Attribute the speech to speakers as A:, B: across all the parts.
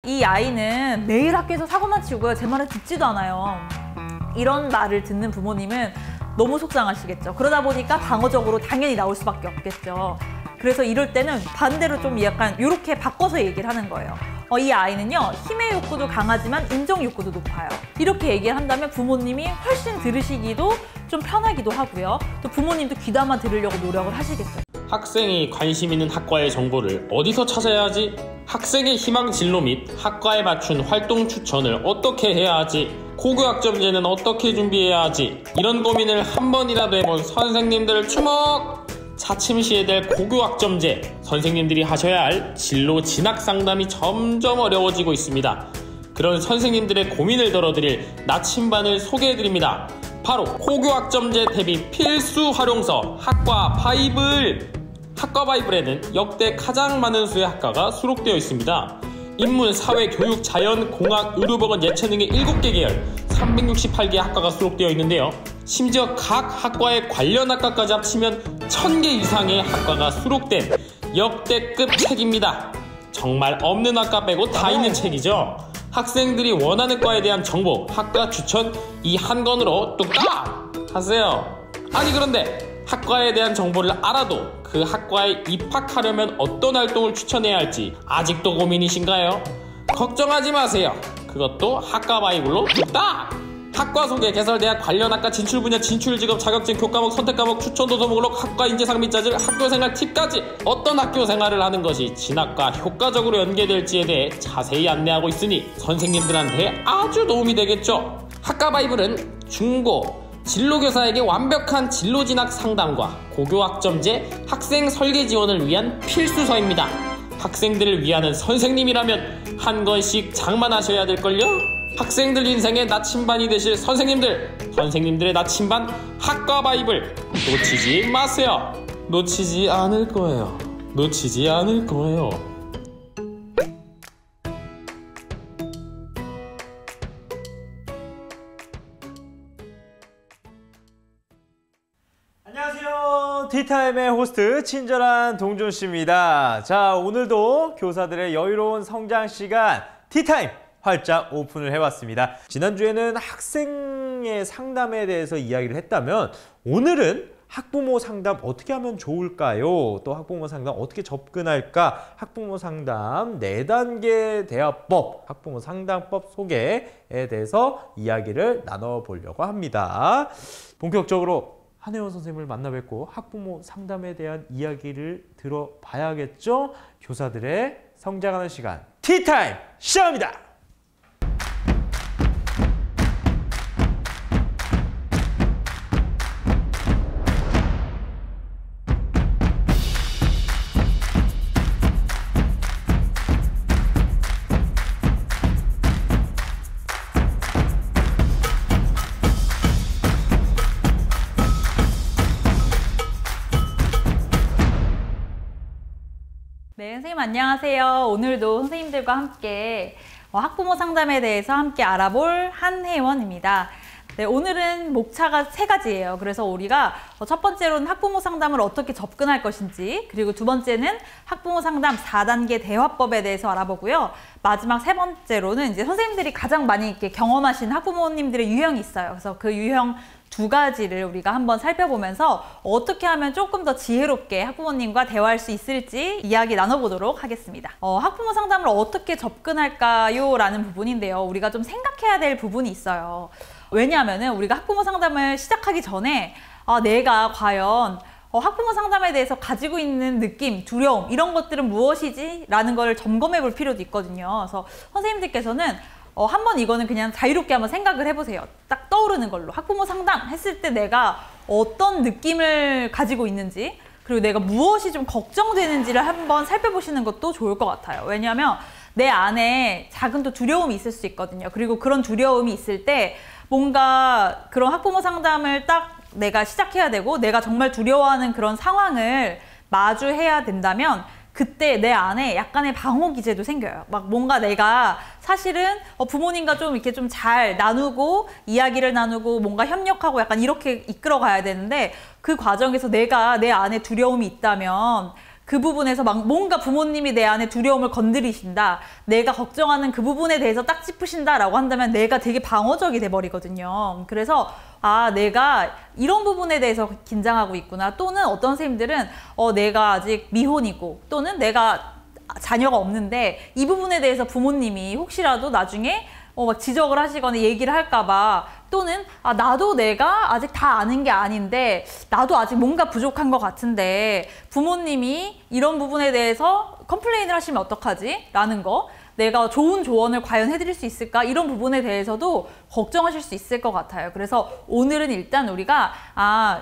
A: 이 아이는 매일 학교에서 사고만 치고요. 제 말을 듣지도 않아요. 이런 말을 듣는 부모님은 너무 속상하시겠죠. 그러다 보니까 방어적으로 당연히 나올 수밖에 없겠죠. 그래서 이럴 때는 반대로 좀 약간 이렇게 바꿔서 얘기를 하는 거예요. 이 아이는요, 힘의 욕구도 강하지만 인정 욕구도 높아요. 이렇게 얘기를 한다면 부모님이 훨씬 들으시기도 좀 편하기도 하고요. 또 부모님도 귀담아 들으려고 노력을 하시겠죠.
B: 학생이 관심 있는 학과의 정보를 어디서 찾아야 하지? 학생의 희망 진로 및 학과에 맞춘 활동 추천을 어떻게 해야 하지? 고교학점제는 어떻게 준비해야 하지? 이런 고민을 한 번이라도 해본 선생님들 주목! 차츰 시해될 고교학점제, 선생님들이 하셔야 할 진로 진학 상담이 점점 어려워지고 있습니다. 그런 선생님들의 고민을 덜어드릴 나침반을 소개해드립니다. 바로 고교학점제 대비 필수 활용서 학과 바이블! 학과 바이블에는 역대 가장 많은 수의 학과가 수록되어 있습니다. 인문, 사회, 교육, 자연, 공학, 의료보건, 예체능의 7개 계열 368개 학과가 수록되어 있는데요. 심지어 각 학과의 관련 학과까지 합치면 1000개 이상의 학과가 수록된 역대급 책입니다. 정말 없는 학과 빼고 다 있는 책이죠. 학생들이 원하는 과에 대한 정보, 학과 추천 이 한 권으로 뚝딱 하세요. 아니 그런데 학과에 대한 정보를 알아도 그 학과에 입학하려면 어떤 활동을 추천해야 할지 아직도 고민이신가요? 걱정하지 마세요. 그것도 학과 바이블로 뚝딱! 학과 소개, 개설대학, 관련 학과, 진출 분야, 진출 직업, 자격증, 교과목, 선택과목, 추천 도서 목록, 학과 인재상 및 자질, 학교생활 팁까지 어떤 학교생활을 하는 것이 진학과 효과적으로 연계될지에 대해 자세히 안내하고 있으니 선생님들한테 아주 도움이 되겠죠. 학과 바이블은 중고, 진로교사에게 완벽한 진로진학 상담과 고교학점제, 학생 설계 지원을 위한 필수서입니다. 학생들을 위하는 선생님이라면 한 권씩 장만하셔야 될걸요? 학생들 인생의 나침반이 되실 선생님들의 나침반 학과 바이블 놓치지 마세요. 놓치지 않을 거예요. 놓치지 않을 거예요.
C: 안녕하세요. 티타임의 호스트 친절한 동준씨입니다. 자, 오늘도 교사들의 여유로운 성장 시간 티타임 활짝 오픈을 해봤습니다. 지난주에는 학생의 상담에 대해서 이야기를 했다면 오늘은 학부모 상담 어떻게 하면 좋을까요? 또 학부모 상담 어떻게 접근할까? 학부모 상담 4단계 대화법, 학부모 상담법 소개에 대해서 이야기를 나눠보려고 합니다. 본격적으로 한혜원 선생님을 만나 뵙고 학부모 상담에 대한 이야기를 들어봐야겠죠? 교사들의 성장하는 시간 티타임 시작합니다.
A: 네, 선생님 안녕하세요. 오늘도 선생님들과 함께 학부모 상담에 대해서 함께 알아볼 한혜원입니다. 네, 오늘은 목차가 3가지예요. 그래서 우리가 첫 번째로는 학부모 상담을 어떻게 접근할 것인지, 그리고 두 번째는 학부모 상담 4단계 대화법에 대해서 알아보고요. 마지막 3번째로는 이제 선생님들이 가장 많이 이렇게 경험하신 학부모님들의 유형이 있어요. 그래서 그 유형 2가지를 우리가 한번 살펴보면서 어떻게 하면 조금 더 지혜롭게 학부모님과 대화할 수 있을지 이야기 나눠보도록 하겠습니다. 학부모 상담을 어떻게 접근할까요? 라는 부분인데요. 우리가 좀 생각해야 될 부분이 있어요. 왜냐하면 우리가 학부모 상담을 시작하기 전에 내가 과연 학부모 상담에 대해서 가지고 있는 느낌, 두려움 이런 것들은 무엇이지? 라는 걸 점검해 볼 필요도 있거든요. 그래서 선생님들께서는 한번 이거는 그냥 자유롭게 한번 생각을 해보세요. 딱 떠오르는 걸로. 학부모 상담 했을 때 내가 어떤 느낌을 가지고 있는지, 그리고 내가 무엇이 좀 걱정되는지를 한번 살펴보시는 것도 좋을 것 같아요. 왜냐하면 내 안에 작은 또 두려움이 있을 수 있거든요. 그리고 그런 두려움이 있을 때 뭔가 그런 학부모 상담을 딱 내가 시작해야 되고 내가 정말 두려워하는 그런 상황을 마주해야 된다면 그때 내 안에 약간의 방어 기제도 생겨요. 막 뭔가 내가 사실은 부모님과 좀 이렇게 좀 잘 나누고 이야기를 나누고 뭔가 협력하고 약간 이렇게 이끌어 가야 되는데 그 과정에서 내가 내 안에 두려움이 있다면 그 부분에서 막 뭔가 부모님이 내 안에 두려움을 건드리신다, 내가 걱정하는 그 부분에 대해서 딱 짚으신다라고 한다면 내가 되게 방어적이 돼버리거든요. 그래서 내가 이런 부분에 대해서 긴장하고 있구나, 또는 어떤 선생님들은 내가 아직 미혼이고, 또는 내가 자녀가 없는데 이 부분에 대해서 부모님이 혹시라도 나중에 막 지적을 하시거나 얘기를 할까봐, 또는 나도 내가 아직 다 아는 게 아닌데 나도 아직 뭔가 부족한 것 같은데 부모님이 이런 부분에 대해서 컴플레인을 하시면 어떡하지? 라는 거, 내가 좋은 조언을 과연 해드릴 수 있을까? 이런 부분에 대해서도 걱정하실 수 있을 것 같아요. 그래서 오늘은 일단 우리가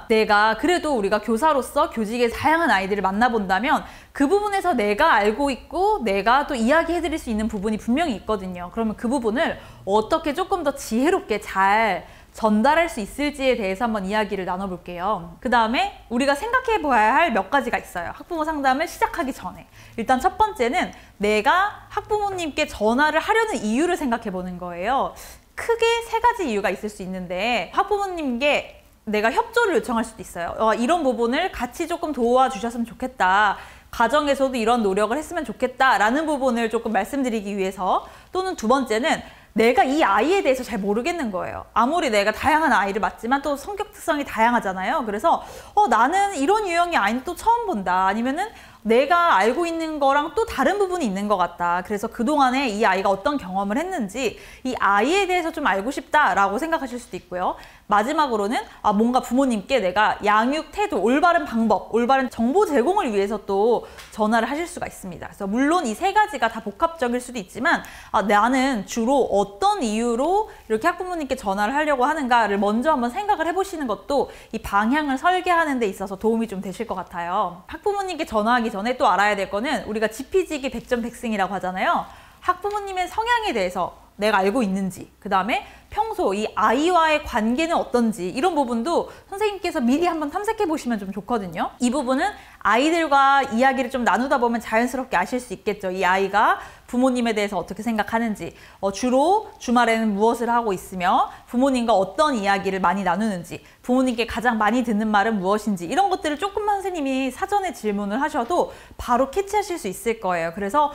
A: 내가 그래도 우리가 교사로서 교직의 다양한 아이들을 만나본다면 그 부분에서 내가 알고 있고 내가 또 이야기해드릴 수 있는 부분이 분명히 있거든요. 그러면 그 부분을 어떻게 조금 더 지혜롭게 잘 전달할 수 있을지에 대해서 한번 이야기를 나눠볼게요. 그 다음에 우리가 생각해 보아야 할 몇 가지가 있어요. 학부모 상담을 시작하기 전에. 일단 첫 번째는 내가 학부모님께 전화를 하려는 이유를 생각해 보는 거예요. 크게 3가지 이유가 있을 수 있는데, 학부모님께 내가 협조를 요청할 수도 있어요. 이런 부분을 같이 조금 도와주셨으면 좋겠다, 가정에서도 이런 노력을 했으면 좋겠다 라는 부분을 조금 말씀드리기 위해서, 또는 두 번째는 내가 이 아이에 대해서 잘 모르겠는 거예요. 아무리 내가 다양한 아이를 맡지만 또 성격 특성이 다양하잖아요. 그래서 나는 이런 유형의 아이는 또 처음 본다, 아니면은 내가 알고 있는 거랑 또 다른 부분이 있는 것 같다. 그래서 그동안에 이 아이가 어떤 경험을 했는지 이 아이에 대해서 좀 알고 싶다라고 생각하실 수도 있고요. 마지막으로는 뭔가 부모님께 내가 양육 태도, 올바른 방법, 올바른 정보 제공을 위해서 또 전화를 하실 수가 있습니다. 그래서 물론 이 3가지가 다 복합적일 수도 있지만 나는 주로 어떤 이유로 이렇게 학부모님께 전화를 하려고 하는가를 먼저 한번 생각을 해보시는 것도 이 방향을 설계하는 데 있어서 도움이 좀 되실 것 같아요. 학부모님께 전화하기 전에 또 알아야 될 거는, 우리가 지피지기 백전백승이라고 하잖아요. 학부모님의 성향에 대해서 내가 알고 있는지, 그 다음에 평소 이 아이와의 관계는 어떤지, 이런 부분도 선생님께서 미리 한번 탐색해 보시면 좀 좋거든요. 이 부분은 아이들과 이야기를 좀 나누다 보면 자연스럽게 아실 수 있겠죠. 이 아이가 부모님에 대해서 어떻게 생각하는지, 주로 주말에는 무엇을 하고 있으며 부모님과 어떤 이야기를 많이 나누는지, 부모님께 가장 많이 듣는 말은 무엇인지, 이런 것들을 조금만 선생님이 사전에 질문을 하셔도 바로 캐치하실 수 있을 거예요. 그래서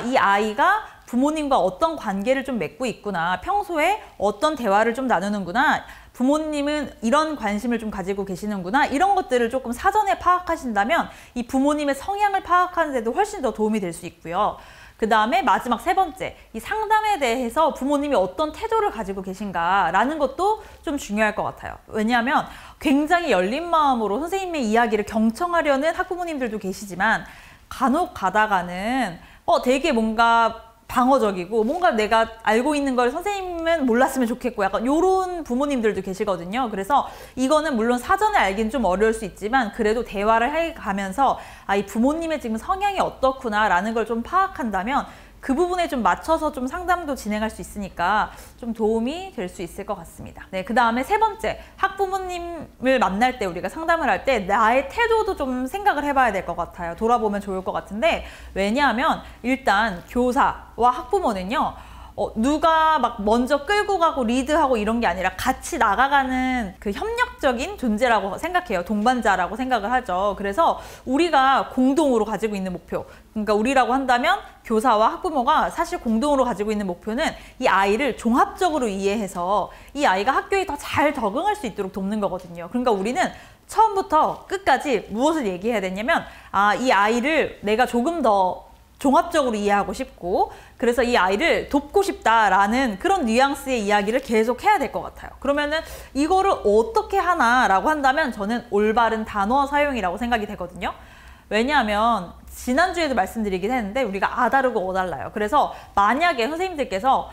A: 이 아이가 부모님과 어떤 관계를 좀 맺고 있구나, 평소에 어떤 대화를 좀 나누는구나, 부모님은 이런 관심을 좀 가지고 계시는구나, 이런 것들을 조금 사전에 파악하신다면 이 부모님의 성향을 파악하는 데도 훨씬 더 도움이 될 수 있고요. 그 다음에 마지막 3번째, 이 상담에 대해서 부모님이 어떤 태도를 가지고 계신가라는 것도 좀 중요할 것 같아요. 왜냐하면 굉장히 열린 마음으로 선생님의 이야기를 경청하려는 학부모님들도 계시지만, 간혹 가다가는 되게 뭔가 방어적이고 뭔가 내가 알고 있는 걸 선생님은 몰랐으면 좋겠고 약간 요런 부모님들도 계시거든요. 그래서 이거는 물론 사전에 알기는 좀 어려울 수 있지만 그래도 대화를 해가면서 이 부모님의 지금 성향이 어떻구나 라는 걸 좀 파악한다면 그 부분에 좀 맞춰서 좀 상담도 진행할 수 있으니까 좀 도움이 될 수 있을 것 같습니다. 네, 그 다음에 3번째, 학부모님을 만날 때, 우리가 상담을 할 때 나의 태도도 좀 생각을 해봐야 될 것 같아요. 돌아보면 좋을 것 같은데, 왜냐하면 일단 교사와 학부모는요, 누가 막 먼저 끌고 가고 리드하고 이런 게 아니라 같이 나가가는 그 협력적인 존재라고 생각해요. 동반자라고 생각을 하죠. 그래서 우리가 공동으로 가지고 있는 목표, 그러니까 우리라고 한다면 교사와 학부모가 사실 공동으로 가지고 있는 목표는 이 아이를 종합적으로 이해해서 이 아이가 학교에 더 잘 적응할 수 있도록 돕는 거거든요. 그러니까 우리는 처음부터 끝까지 무엇을 얘기해야 되냐면 이 아이를 내가 조금 더 종합적으로 이해하고 싶고, 그래서 이 아이를 돕고 싶다라는 그런 뉘앙스의 이야기를 계속 해야 될 것 같아요. 그러면은 이거를 어떻게 하나라고 한다면 저는 올바른 단어 사용이라고 생각이 되거든요. 왜냐하면 지난주에도 말씀드리긴 했는데 우리가 다르고 달라요. 그래서 만약에 선생님들께서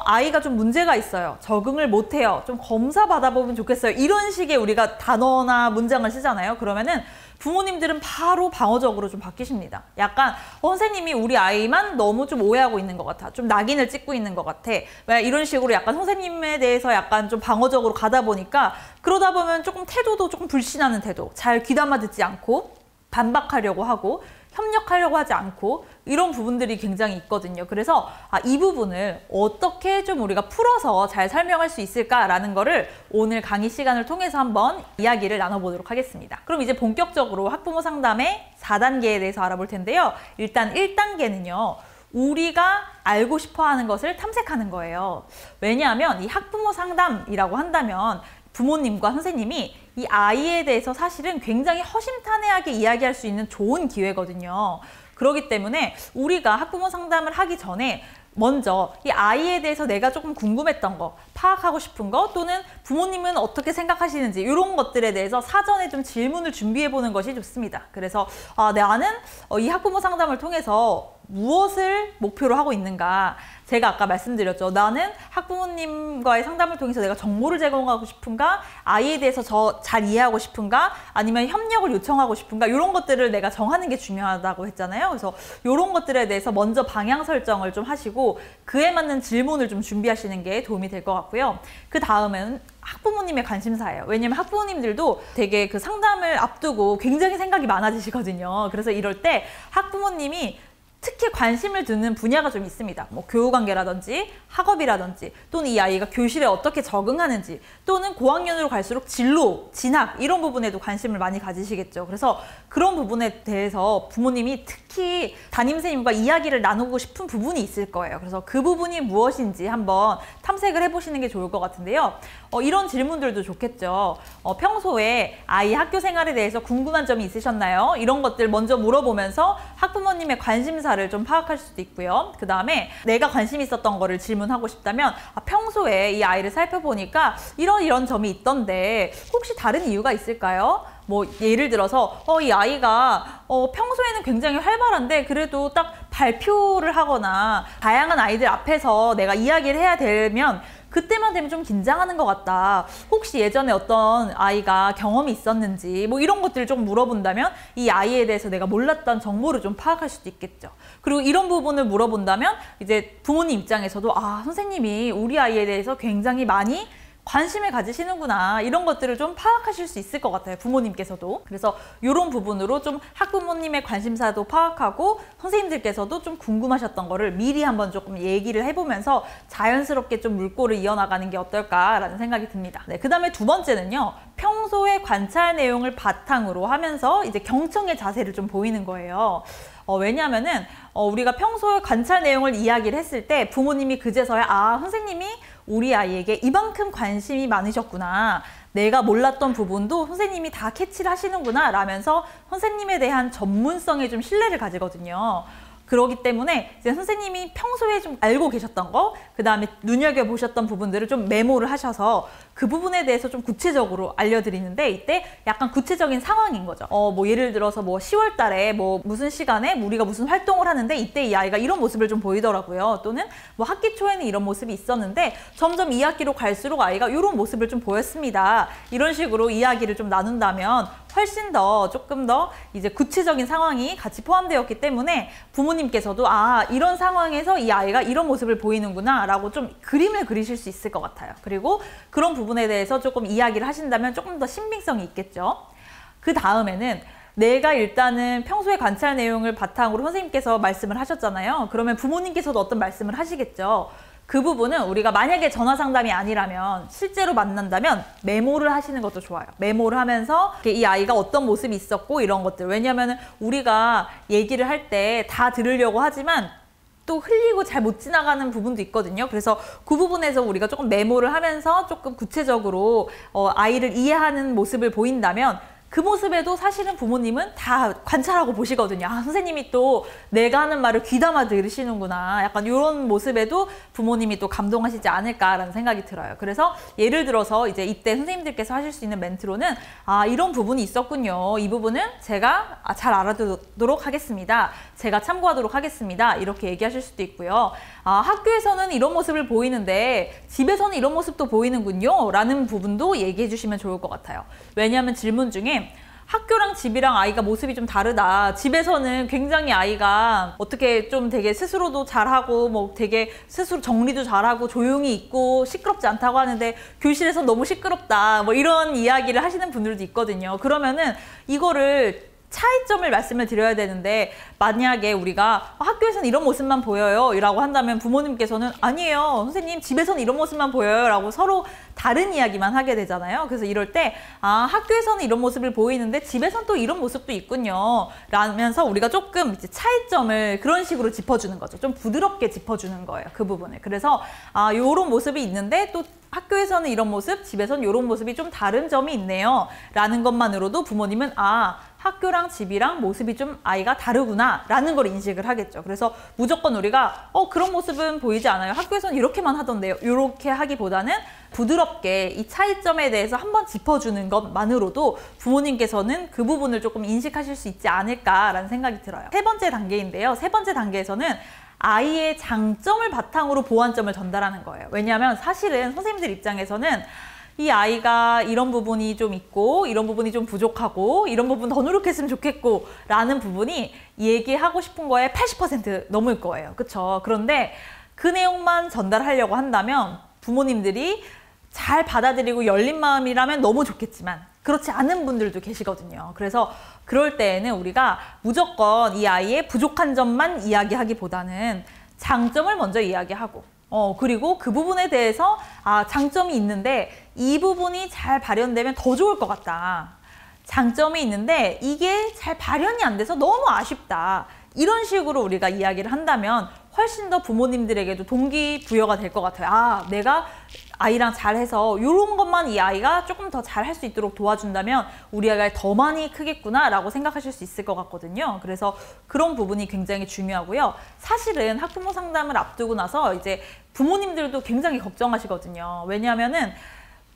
A: 아이가 좀 문제가 있어요, 적응을 못해요, 좀 검사 받아보면 좋겠어요, 이런 식의 우리가 단어나 문장을 쓰잖아요. 그러면은 부모님들은 바로 방어적으로 좀 바뀌십니다. 약간 선생님이 우리 아이만 너무 좀 오해하고 있는 것 같아, 좀 낙인을 찍고 있는 것 같아, 왜 이런 식으로 약간 선생님에 대해서 약간 좀 방어적으로 가다 보니까, 그러다 보면 조금 태도도 조금 불신하는 태도, 잘 귀담아 듣지 않고 반박하려고 하고, 협력하려고 하지 않고 이런 부분들이 굉장히 있거든요. 그래서 이 부분을 어떻게 좀 우리가 풀어서 잘 설명할 수 있을까라는 거를 오늘 강의 시간을 통해서 한번 이야기를 나눠보도록 하겠습니다. 그럼 이제 본격적으로 학부모 상담의 4단계에 대해서 알아볼 텐데요. 일단 1단계는요. 우리가 알고 싶어 하는 것을 탐색하는 거예요. 왜냐하면 이 학부모 상담이라고 한다면 부모님과 선생님이 이 아이에 대해서 사실은 굉장히 허심탄회하게 이야기할 수 있는 좋은 기회거든요. 그렇기 때문에 우리가 학부모 상담을 하기 전에 먼저 이 아이에 대해서 내가 조금 궁금했던 거, 파악하고 싶은 거, 또는 부모님은 어떻게 생각하시는지 이런 것들에 대해서 사전에 좀 질문을 준비해 보는 것이 좋습니다. 그래서 나는 이 학부모 상담을 통해서 무엇을 목표로 하고 있는가. 제가 아까 말씀드렸죠. 나는 학부모님과의 상담을 통해서 내가 정보를 제공하고 싶은가, 아이에 대해서 잘 이해하고 싶은가, 아니면 협력을 요청하고 싶은가, 이런 것들을 내가 정하는 게 중요하다고 했잖아요. 그래서 이런 것들에 대해서 먼저 방향 설정을 좀 하시고 그에 맞는 질문을 좀 준비하시는 게 도움이 될 것 같고요. 그 다음은 학부모님의 관심사예요. 왜냐면 학부모님들도 되게 그 상담을 앞두고 굉장히 생각이 많아지시거든요. 그래서 이럴 때 학부모님이 특히 관심을 두는 분야가 좀 있습니다. 뭐 교우관계라든지 학업이라든지, 또는 이 아이가 교실에 어떻게 적응하는지, 또는 고학년으로 갈수록 진로, 진학 이런 부분에도 관심을 많이 가지시겠죠. 그래서 그런 부분에 대해서 부모님이 특히 담임선생님과 이야기를 나누고 싶은 부분이 있을 거예요. 그래서 그 부분이 무엇인지 한번 탐색을 해보시는 게 좋을 것 같은데요. 이런 질문들도 좋겠죠. 평소에 아이 학교 생활에 대해서 궁금한 점이 있으셨나요? 이런 것들 먼저 물어보면서 학부모님의 관심사를 좀 파악할 수도 있고요. 그 다음에 내가 관심 있었던 거를 질문하고 싶다면 평소에 이 아이를 살펴보니까 이런 점이 있던데 혹시 다른 이유가 있을까요? 뭐 예를 들어서 이 아이가 평소에는 굉장히 활발한데 그래도 딱 발표를 하거나 다양한 아이들 앞에서 내가 이야기를 해야 되면 그때만 되면 좀 긴장하는 것 같다. 혹시 예전에 어떤 아이가 경험이 있었는지 뭐 이런 것들을 좀 물어본다면 이 아이에 대해서 내가 몰랐던 정보를 좀 파악할 수도 있겠죠. 그리고 이런 부분을 물어본다면 이제 부모님 입장에서도 선생님이 우리 아이에 대해서 굉장히 많이 관심을 가지시는구나, 이런 것들을 좀 파악하실 수 있을 것 같아요, 부모님께서도. 그래서 이런 부분으로 좀 학부모님의 관심사도 파악하고 선생님들께서도 좀 궁금하셨던 거를 미리 한번 조금 얘기를 해보면서 자연스럽게 좀 물꼬를 이어나가는 게 어떨까라는 생각이 듭니다. 네, 그 다음에 두 번째는요, 평소의 관찰 내용을 바탕으로 하면서 이제 경청의 자세를 좀 보이는 거예요. 왜냐하면은 우리가 평소에 관찰 내용을 이야기를 했을 때 부모님이 그제서야 선생님이 우리 아이에게 이만큼 관심이 많으셨구나, 내가 몰랐던 부분도 선생님이 다 캐치를 하시는구나 라면서 선생님에 대한 전문성에 좀 신뢰를 가지거든요. 그렇기 때문에 이제 선생님이 평소에 좀 알고 계셨던 거, 그 다음에 눈여겨보셨던 부분들을 좀 메모를 하셔서 그 부분에 대해서 좀 구체적으로 알려드리는데, 이때 약간 구체적인 상황인 거죠. 뭐 예를 들어서 뭐 10월 달에 뭐 무슨 시간에 우리가 무슨 활동을 하는데 이때 이 아이가 이런 모습을 좀 보이더라고요. 또는 뭐 학기 초에는 이런 모습이 있었는데 점점 2학기로 갈수록 아이가 이런 모습을 좀 보였습니다. 이런 식으로 이야기를 좀 나눈다면 훨씬 더 조금 더 이제 구체적인 상황이 같이 포함되었기 때문에 부모님께서도 이런 상황에서 이 아이가 이런 모습을 보이는구나 라고 좀 그림을 그리실 수 있을 것 같아요. 그리고 그런 부분에 대해서 조금 이야기를 하신다면 조금 더 신빙성이 있겠죠. 그 다음에는 내가 일단은 평소에 관찰 내용을 바탕으로 선생님께서 말씀을 하셨잖아요. 그러면 부모님께서도 어떤 말씀을 하시겠죠. 그 부분은 우리가 만약에 전화 상담이 아니라면 실제로 만난다면 메모를 하시는 것도 좋아요. 메모를 하면서 이 아이가 어떤 모습이 있었고 이런 것들. 왜냐하면 우리가 얘기를 할 때 다 들으려고 하지만 또 흘리고 잘 못 지나가는 부분도 있거든요. 그래서 그 부분에서 우리가 조금 메모를 하면서 조금 구체적으로 아이를 이해하는 모습을 보인다면 그 모습에도 사실은 부모님은 다 관찰하고 보시거든요. 선생님이 또 내가 하는 말을 귀담아 들으시는구나. 약간 이런 모습에도 부모님이 또 감동하시지 않을까라는 생각이 들어요. 그래서 예를 들어서 이제 이때 선생님들께서 하실 수 있는 멘트로는 이런 부분이 있었군요. 이 부분은 제가 잘 알아두도록 하겠습니다. 제가 참고하도록 하겠습니다. 이렇게 얘기하실 수도 있고요. 학교에서는 이런 모습을 보이는데 집에서는 이런 모습도 보이는군요. 라는 부분도 얘기해 주시면 좋을 것 같아요. 왜냐하면 질문 중에 학교랑 집이랑 아이가 모습이 좀 다르다. 집에서는 굉장히 아이가 어떻게 좀 되게 스스로도 잘하고 뭐 되게 스스로 정리도 잘하고 조용히 있고 시끄럽지 않다고 하는데 교실에서 너무 시끄럽다. 뭐 이런 이야기를 하시는 분들도 있거든요. 그러면은 이거를 차이점을 말씀을 드려야 되는데 만약에 우리가 학교에서는 이런 모습만 보여요 라고 한다면 부모님께서는 아니에요 선생님 집에서는 이런 모습만 보여요 라고 서로 다른 이야기만 하게 되잖아요. 그래서 이럴 때 학교에서는 이런 모습을 보이는데 집에서는 또 이런 모습도 있군요 라면서 우리가 조금 이제 차이점을 그런 식으로 짚어주는 거죠. 좀 부드럽게 짚어주는 거예요. 그 부분을. 그래서 요런 모습이 있는데 또 학교에서는 이런 모습, 집에서는 이런 모습이 좀 다른 점이 있네요 라는 것만으로도 부모님은 학교랑 집이랑 모습이 좀 아이가 다르구나 라는 걸 인식을 하겠죠. 그래서 무조건 우리가 그런 모습은 보이지 않아요. 학교에서는 이렇게만 하던데요. 이렇게 하기보다는 부드럽게 이 차이점에 대해서 한번 짚어주는 것만으로도 부모님께서는 그 부분을 조금 인식하실 수 있지 않을까라는 생각이 들어요. 세 번째 단계인데요. 세 번째 단계에서는 아이의 장점을 바탕으로 보완점을 전달하는 거예요. 왜냐하면 사실은 선생님들 입장에서는 이 아이가 이런 부분이 좀 있고 이런 부분이 좀 부족하고 이런 부분 더 노력했으면 좋겠고 라는 부분이 얘기하고 싶은 거에 80% 넘을 거예요. 그쵸? 그런데 그 내용만 전달하려고 한다면 부모님들이 잘 받아들이고 열린 마음이라면 너무 좋겠지만 그렇지 않은 분들도 계시거든요. 그래서 그럴 때에는 우리가 무조건 이 아이의 부족한 점만 이야기하기보다는 장점을 먼저 이야기하고 그리고 그 부분에 대해서 장점이 있는데 이 부분이 잘 발현되면 더 좋을 것 같다. 장점이 있는데 이게 잘 발현이 안 돼서 너무 아쉽다. 이런 식으로 우리가 이야기를 한다면 훨씬 더 부모님들에게도 동기부여가 될 것 같아요. 내가 아이랑 잘해서 이런 것만 이 아이가 조금 더 잘 할 수 있도록 도와준다면 우리 아이가 더 많이 크겠구나 라고 생각하실 수 있을 것 같거든요. 그래서 그런 부분이 굉장히 중요하고요. 사실은 학부모 상담을 앞두고 나서 이제 부모님들도 굉장히 걱정하시거든요. 왜냐하면은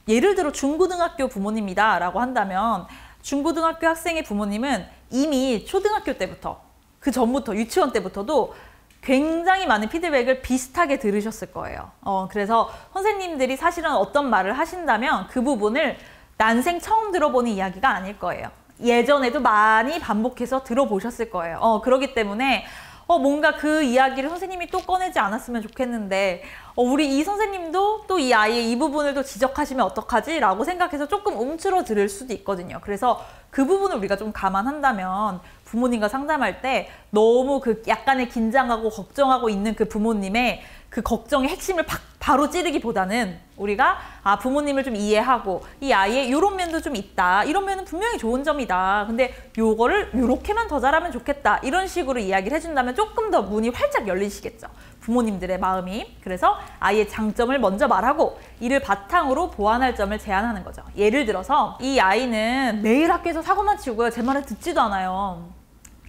A: 예를 들어 중고등학교 부모님이다 라고 한다면 중고등학교 학생의 부모님은 이미 초등학교 때부터 그 전부터 유치원 때부터도 굉장히 많은 피드백을 비슷하게 들으셨을 거예요. 그래서 선생님들이 사실은 어떤 말을 하신다면 그 부분을 난생 처음 들어보는 이야기가 아닐 거예요. 예전에도 많이 반복해서 들어보셨을 거예요. 그렇기 때문에 뭔가 그 이야기를 선생님이 또 꺼내지 않았으면 좋겠는데 우리 이 선생님도 또 이 아이의 이 부분을 또 지적하시면 어떡하지? 라고 생각해서 조금 움츠러 들을 수도 있거든요. 그래서 그 부분을 우리가 좀 감안한다면 부모님과 상담할 때 너무 그 약간의 긴장하고 걱정하고 있는 그 부모님의 그 걱정의 핵심을 바로 찌르기보다는 우리가 부모님을 좀 이해하고 이 아이의 이런 면도 좀 있다. 이런 면은 분명히 좋은 점이다. 근데 요거를 요렇게만 더 잘하면 좋겠다. 이런 식으로 이야기를 해준다면 조금 더 문이 활짝 열리시겠죠. 부모님들의 마음이. 그래서 아이의 장점을 먼저 말하고 이를 바탕으로 보완할 점을 제안하는 거죠. 예를 들어서 이 아이는 매일 학교에서 사고만 치고요. 제 말을 듣지도 않아요.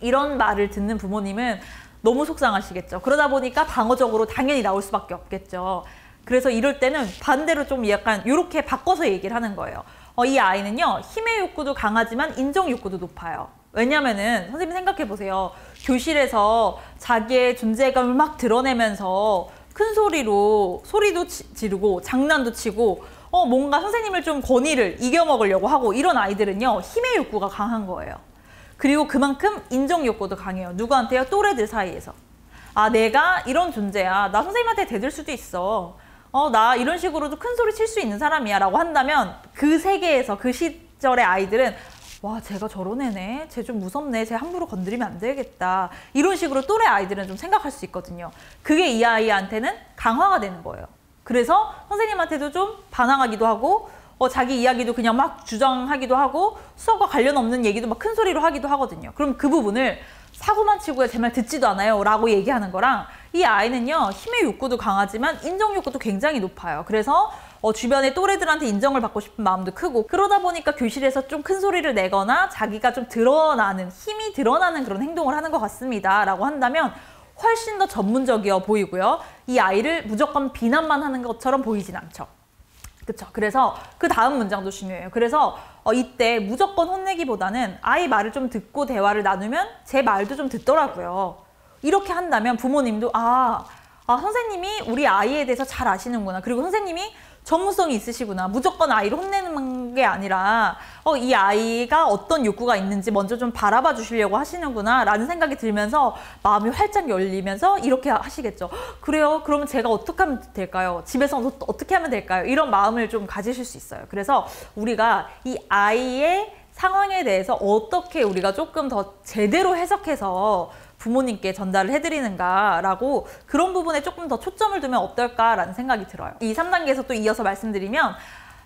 A: 이런 말을 듣는 부모님은 너무 속상하시겠죠. 그러다 보니까 방어적으로 당연히 나올 수밖에 없겠죠. 그래서 이럴 때는 반대로 좀 약간 이렇게 바꿔서 얘기를 하는 거예요. 이 아이는요. 힘의 욕구도 강하지만 인정 욕구도 높아요. 왜냐면은 선생님 생각해 보세요. 교실에서 자기의 존재감을 막 드러내면서 큰 소리로 소리도 지르고 장난도 치고 뭔가 선생님을 좀 권위를 이겨먹으려고 하고 이런 아이들은요. 힘의 욕구가 강한 거예요. 그리고 그만큼 인정 욕구도 강해요. 누구한테요? 또래들 사이에서. 내가 이런 존재야. 나 선생님한테 대들 수도 있어. 나 이런 식으로도 큰 소리 칠 수 있는 사람이야 라고 한다면 그 세계에서 그 시절의 아이들은 와, 쟤가 저런 애네. 쟤 좀 무섭네. 쟤 함부로 건드리면 안 되겠다. 이런 식으로 또래 아이들은 좀 생각할 수 있거든요. 그게 이 아이한테는 강화가 되는 거예요. 그래서 선생님한테도 좀 반항하기도 하고 자기 이야기도 그냥 막 주장하기도 하고 수업과 관련 없는 얘기도 막 큰 소리로 하기도 하거든요. 그럼 그 부분을 사고만 치고요. 제 말 듣지도 않아요. 라고 얘기하는 거랑 이 아이는요. 힘의 욕구도 강하지만 인정 욕구도 굉장히 높아요. 그래서 주변의 또래들한테 인정을 받고 싶은 마음도 크고 그러다 보니까 교실에서 좀 큰 소리를 내거나 자기가 좀 드러나는 힘이 드러나는 그런 행동을 하는 것 같습니다. 라고 한다면 훨씬 더 전문적이어 보이고요. 이 아이를 무조건 비난만 하는 것처럼 보이진 않죠. 그쵸. 그래서 그 다음 문장도 중요해요. 그래서 이때 무조건 혼내기보다는 아이 말을 좀 듣고 대화를 나누면 제 말도 좀 듣더라고요. 이렇게 한다면 부모님도 선생님이 우리 아이에 대해서 잘 아시는구나. 그리고 선생님이 전문성이 있으시구나. 무조건 아이를 혼내는 게 아니라 이 아이가 어떤 욕구가 있는지 먼저 좀 바라봐 주시려고 하시는구나 라는 생각이 들면서 마음이 활짝 열리면서 이렇게 하시겠죠. 그래요? 그러면 제가 어떻게 하면 될까요? 집에서 어떻게 하면 될까요? 이런 마음을 좀 가지실 수 있어요. 그래서 우리가 이 아이의 상황에 대해서 어떻게 우리가 조금 더 제대로 해석해서 부모님께 전달을 해드리는가라고 그런 부분에 조금 더 초점을 두면 어떨까라는 생각이 들어요. 이 3단계에서 또 이어서 말씀드리면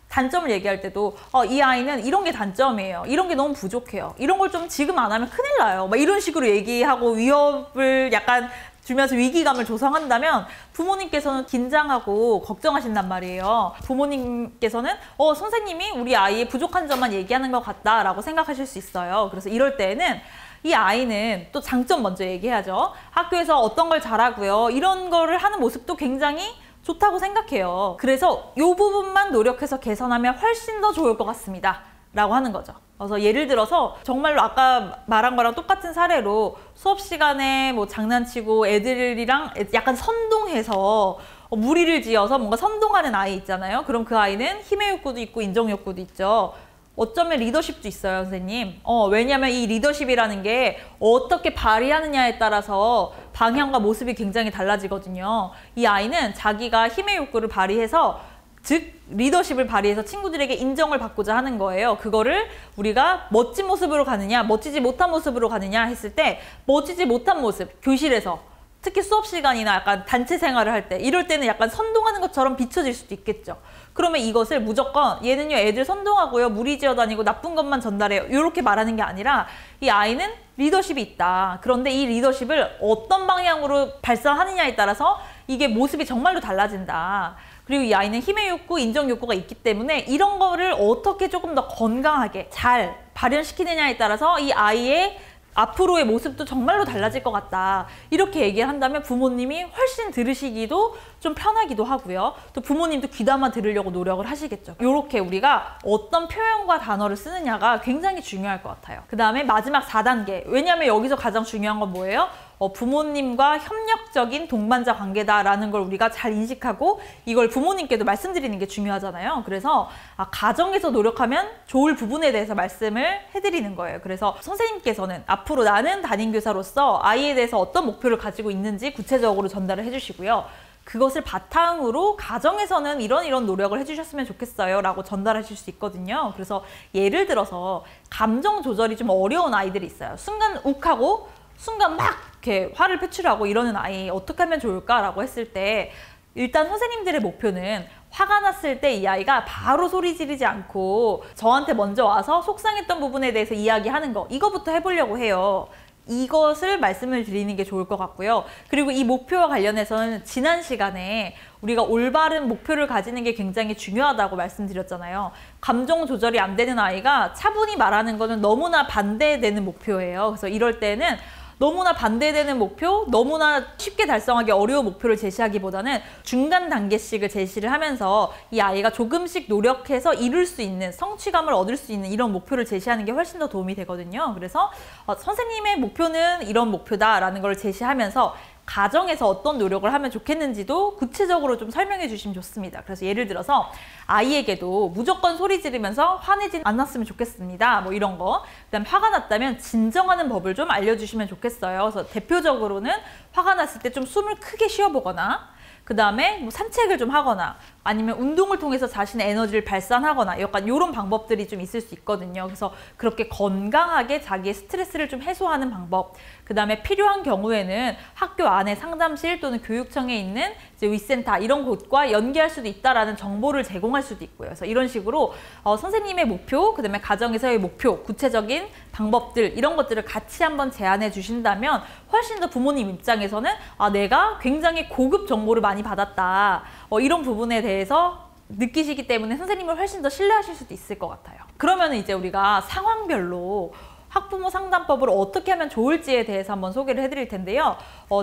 A: 단점을 얘기할 때도 이 아이는 이런 게 단점이에요. 이런 게 너무 부족해요. 이런 걸 좀 지금 안 하면 큰일 나요. 막 이런 식으로 얘기하고 위협을 약간 주면서 위기감을 조성한다면 부모님께서는 긴장하고 걱정하신단 말이에요. 부모님께서는 선생님이 우리 아이의 부족한 점만 얘기하는 것 같다라고 생각하실 수 있어요. 그래서 이럴 때에는 이 아이는 또 장점 먼저 얘기해야죠. 학교에서 어떤 걸 잘하고요. 이런 거를 하는 모습도 굉장히 좋다고 생각해요. 그래서 이 부분만 노력해서 개선하면 훨씬 더 좋을 것 같습니다. 라고 하는 거죠. 그래서 예를 들어서 정말로 아까 말한 거랑 똑같은 사례로 수업 시간에 뭐 장난치고 애들이랑 약간 선동해서 무리를 지어서 뭔가 선동하는 아이 있잖아요. 그럼 그 아이는 힘의 욕구도 있고 인정 욕구도 있죠. 어쩌면 리더십도 있어요, 선생님. 왜냐하면 이 리더십이라는 게 어떻게 발휘하느냐에 따라서 방향과 모습이 굉장히 달라지거든요. 이 아이는 자기가 힘의 욕구를 발휘해서 즉 리더십을 발휘해서 친구들에게 인정을 받고자 하는 거예요. 그거를 우리가 멋진 모습으로 가느냐 멋지지 못한 모습으로 가느냐 했을 때 멋지지 못한 모습, 교실에서 특히 수업 시간이나 약간 단체 생활을 할 때 이럴 때는 약간 선동하는 것처럼 비춰질 수도 있겠죠. 그러면 이것을 무조건 얘는요 애들 선동하고요 무리지어 다니고 나쁜 것만 전달해요 이렇게 말하는 게 아니라 이 아이는 리더십이 있다. 그런데 이 리더십을 어떤 방향으로 발산하느냐에 따라서 이게 모습이 정말로 달라진다. 그리고 이 아이는 힘의 욕구, 인정 욕구가 있기 때문에 이런 거를 어떻게 조금 더 건강하게 잘 발현시키느냐에 따라서 이 아이의 앞으로의 모습도 정말로 달라질 것 같다. 이렇게 얘기를 한다면 부모님이 훨씬 들으시기도 좀 편하기도 하고요. 또 부모님도 귀담아 들으려고 노력을 하시겠죠. 이렇게 우리가 어떤 표현과 단어를 쓰느냐가 굉장히 중요할 것 같아요. 그 다음에 마지막 4단계. 왜냐하면 여기서 가장 중요한 건 뭐예요? 부모님과 협력적인 동반자 관계다라는 걸 우리가 잘 인식하고 이걸 부모님께도 말씀드리는 게 중요하잖아요. 그래서 가정에서 노력하면 좋을 부분에 대해서 말씀을 해드리는 거예요. 그래서 선생님께서는 앞으로 나는 담임교사로서 아이에 대해서 어떤 목표를 가지고 있는지 구체적으로 전달을 해주시고요. 그것을 바탕으로 가정에서는 이런 노력을 해주셨으면 좋겠어요 라고 전달하실 수 있거든요. 그래서 예를 들어서 감정 조절이 좀 어려운 아이들이 있어요. 순간 욱하고 순간 막 이렇게 화를 표출하고 이러는 아이 어떻게 하면 좋을까라고 했을 때 일단 선생님들의 목표는 화가 났을 때 이 아이가 바로 소리 지르지 않고 저한테 먼저 와서 속상했던 부분에 대해서 이야기하는 거 이거부터 해보려고 해요. 이것을 말씀을 드리는 게 좋을 것 같고요. 그리고 이 목표와 관련해서는 지난 시간에 우리가 올바른 목표를 가지는 게 굉장히 중요하다고 말씀드렸잖아요. 감정 조절이 안 되는 아이가 차분히 말하는 거는 너무나 반대되는 목표예요. 그래서 이럴 때는 너무나 반대되는 목표, 너무나 쉽게 달성하기 어려운 목표를 제시하기보다는 중간 단계씩을 제시를 하면서 이 아이가 조금씩 노력해서 이룰 수 있는, 성취감을 얻을 수 있는 이런 목표를 제시하는 게 훨씬 더 도움이 되거든요. 그래서 선생님의 목표는 이런 목표다라는 걸 제시하면서 가정에서 어떤 노력을 하면 좋겠는지도 구체적으로 좀 설명해 주시면 좋습니다. 그래서 예를 들어서 아이에게도 무조건 소리 지르면서 화내지 않았으면 좋겠습니다. 뭐 이런 거. 그다음 화가 났다면 진정하는 법을 좀 알려주시면 좋겠어요. 그래서 대표적으로는 화가 났을 때 좀 숨을 크게 쉬어보거나 그 다음에 뭐 산책을 좀 하거나 아니면 운동을 통해서 자신의 에너지를 발산하거나 약간 이런 방법들이 좀 있을 수 있거든요. 그래서 그렇게 건강하게 자기의 스트레스를 좀 해소하는 방법, 그 다음에 필요한 경우에는 학교 안에 상담실 또는 교육청에 있는 이제 위센터 이런 곳과 연계할 수도 있다라는 정보를 제공할 수도 있고요. 그래서 이런 식으로 선생님의 목표, 그 다음에 가정에서의 목표, 구체적인 방법들 이런 것들을 같이 한번 제안해 주신다면 훨씬 더 부모님 입장에서는 내가 굉장히 고급 정보를 많이 받았다. 이런 부분에 대해서 느끼시기 때문에 선생님을 훨씬 더 신뢰하실 수도 있을 것 같아요. 그러면 이제 우리가 상황별로 학부모 상담법을 어떻게 하면 좋을지에 대해서 한번 소개를 해드릴 텐데요.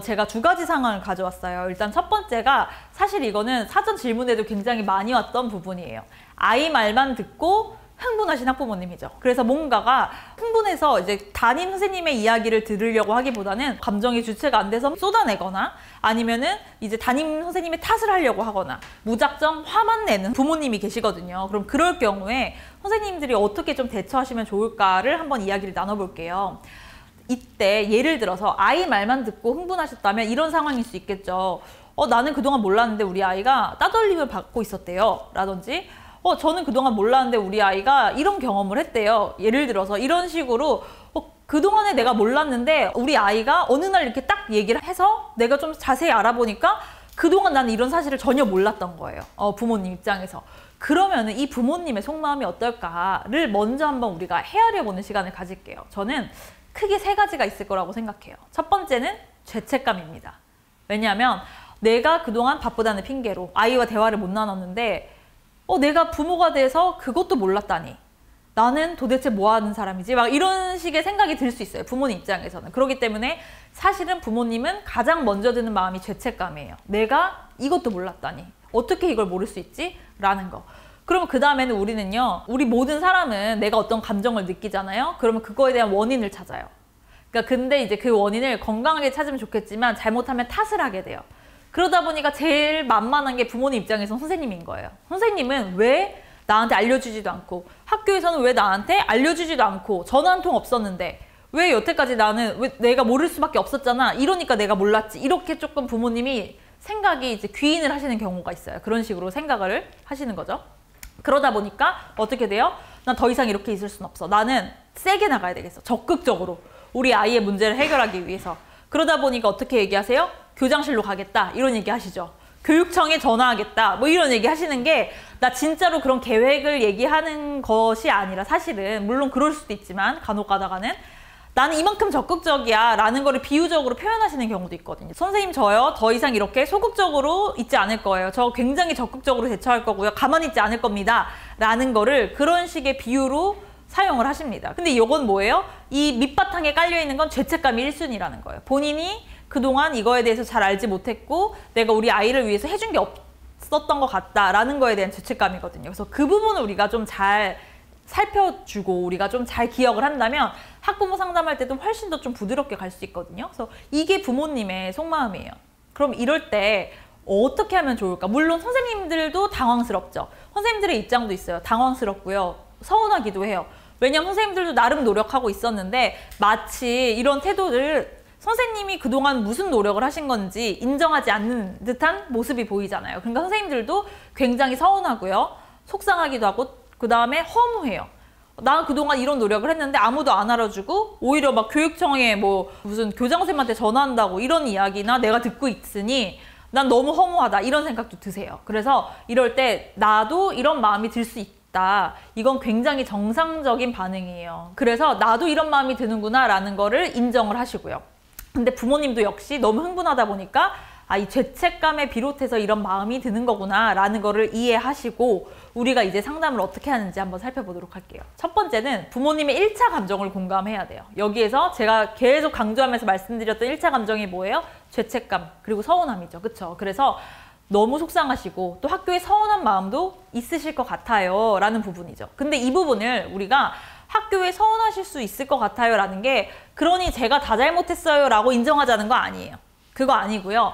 A: 제가 2가지 상황을 가져왔어요. 일단 첫 번째가 사실 이거는 사전 질문에도 굉장히 많이 왔던 부분이에요. 아이 말만 듣고 흥분하신 학부모님이죠. 그래서 뭔가가 흥분해서 이제 담임 선생님의 이야기를 들으려고 하기보다는 감정이 주체가 안 돼서 쏟아내거나 아니면은 이제 담임 선생님의 탓을 하려고 하거나 무작정 화만 내는 부모님이 계시거든요. 그럼 그럴 경우에 선생님들이 어떻게 좀 대처하시면 좋을까를 한번 이야기를 나눠볼게요. 이때 예를 들어서 아이 말만 듣고 흥분하셨다면 이런 상황일 수 있겠죠. 나는 그동안 몰랐는데 우리 아이가 따돌림을 받고 있었대요. 라든지 저는 그동안 몰랐는데 우리 아이가 이런 경험을 했대요. 예를 들어서 이런 식으로 그동안에 내가 몰랐는데 우리 아이가 어느 날 이렇게 딱 얘기를 해서 내가 좀 자세히 알아보니까 그동안 나는 이런 사실을 전혀 몰랐던 거예요. 부모님 입장에서. 그러면은 이 부모님의 속마음이 어떨까를 먼저 한번 우리가 헤아려보는 시간을 가질게요. 저는 크게 3가지가 있을 거라고 생각해요. 첫 번째는 죄책감입니다. 왜냐하면 내가 그동안 바쁘다는 핑계로 아이와 대화를 못 나눴는데 내가 부모가 돼서 그것도 몰랐다니. 나는 도대체 뭐 하는 사람이지? 막 이런 식의 생각이 들 수 있어요. 부모님 입장에서는. 그렇기 때문에 사실은 부모님은 가장 먼저 드는 마음이 죄책감이에요. 내가 이것도 몰랐다니. 어떻게 이걸 모를 수 있지? 라는 거. 그러면 그 다음에는 우리는요. 우리 모든 사람은 내가 어떤 감정을 느끼잖아요. 그러면 그거에 대한 원인을 찾아요. 그러니까 근데 이제 그 원인을 건강하게 찾으면 좋겠지만 잘못하면 탓을 하게 돼요. 그러다 보니까 제일 만만한 게 부모님 입장에서 선생님인 거예요. 선생님은 왜 나한테 알려주지도 않고 학교에서는 왜 나한테 알려주지도 않고 전화 한 통 없었는데 왜 여태까지 나는 왜 내가 모를 수밖에 없었잖아. 이러니까 내가 몰랐지. 이렇게 조금 부모님이 생각이 이제 귀인을 하시는 경우가 있어요. 그런 식으로 생각을 하시는 거죠. 그러다 보니까 어떻게 돼요? 난 더 이상 이렇게 있을 순 없어. 나는 세게 나가야 되겠어. 적극적으로. 우리 아이의 문제를 해결하기 위해서. 그러다 보니까 어떻게 얘기하세요? 교장실로 가겠다. 이런 얘기 하시죠. 교육청에 전화하겠다. 뭐 이런 얘기 하시는 게 나 진짜로 그런 계획을 얘기하는 것이 아니라 사실은 물론 그럴 수도 있지만 간혹 가다가는 나는 이만큼 적극적이야 라는 거를 비유적으로 표현하시는 경우도 있거든요. 선생님 저요 더 이상 이렇게 소극적으로 있지 않을 거예요. 저 굉장히 적극적으로 대처할 거고요. 가만히 있지 않을 겁니다. 라는 거를 그런 식의 비유로 사용을 하십니다. 근데 이건 뭐예요? 이 밑바탕에 깔려있는 건 죄책감이 1순위라는 거예요. 본인이 그동안 이거에 대해서 잘 알지 못했고 내가 우리 아이를 위해서 해준 게 없었던 것 같다라는 거에 대한 죄책감이거든요. 그래서 그 부분을 우리가 좀 잘 살펴주고 우리가 좀 잘 기억을 한다면 학부모 상담할 때도 훨씬 더 좀 부드럽게 갈 수 있거든요. 그래서 이게 부모님의 속마음이에요. 그럼 이럴 때 어떻게 하면 좋을까? 물론 선생님들도 당황스럽죠. 선생님들의 입장도 있어요. 당황스럽고요. 서운하기도 해요. 왜냐면 선생님들도 나름 노력하고 있었는데 마치 이런 태도를 선생님이 그동안 무슨 노력을 하신 건지 인정하지 않는 듯한 모습이 보이잖아요. 그러니까 선생님들도 굉장히 서운하고요. 속상하기도 하고 그 다음에 허무해요. 나 그동안 이런 노력을 했는데 아무도 안 알아주고 오히려 막 교육청에 뭐 무슨 교장선생님한테 전화한다고 이런 이야기나 내가 듣고 있으니 난 너무 허무하다 이런 생각도 드세요. 그래서 이럴 때 나도 이런 마음이 들 수 있다. 이건 굉장히 정상적인 반응이에요. 그래서 나도 이런 마음이 드는구나 라는 거를 인정을 하시고요. 근데 부모님도 역시 너무 흥분하다 보니까 이 죄책감에 비롯해서 이런 마음이 드는 거구나 라는 거를 이해하시고 우리가 이제 상담을 어떻게 하는지 한번 살펴보도록 할게요. 첫 번째는 부모님의 1차 감정을 공감해야 돼요. 여기에서 제가 계속 강조하면서 말씀드렸던 1차 감정이 뭐예요? 죄책감 그리고 서운함이죠. 그쵸? 그래서 너무 속상하시고 또 학교에 서운한 마음도 있으실 것 같아요 라는 부분이죠. 근데 이 부분을 우리가 학교에 서운하실 수 있을 것 같아요 라는 게 그러니 제가 다 잘못했어요 라고 인정하자는 거 아니에요. 그거 아니고요.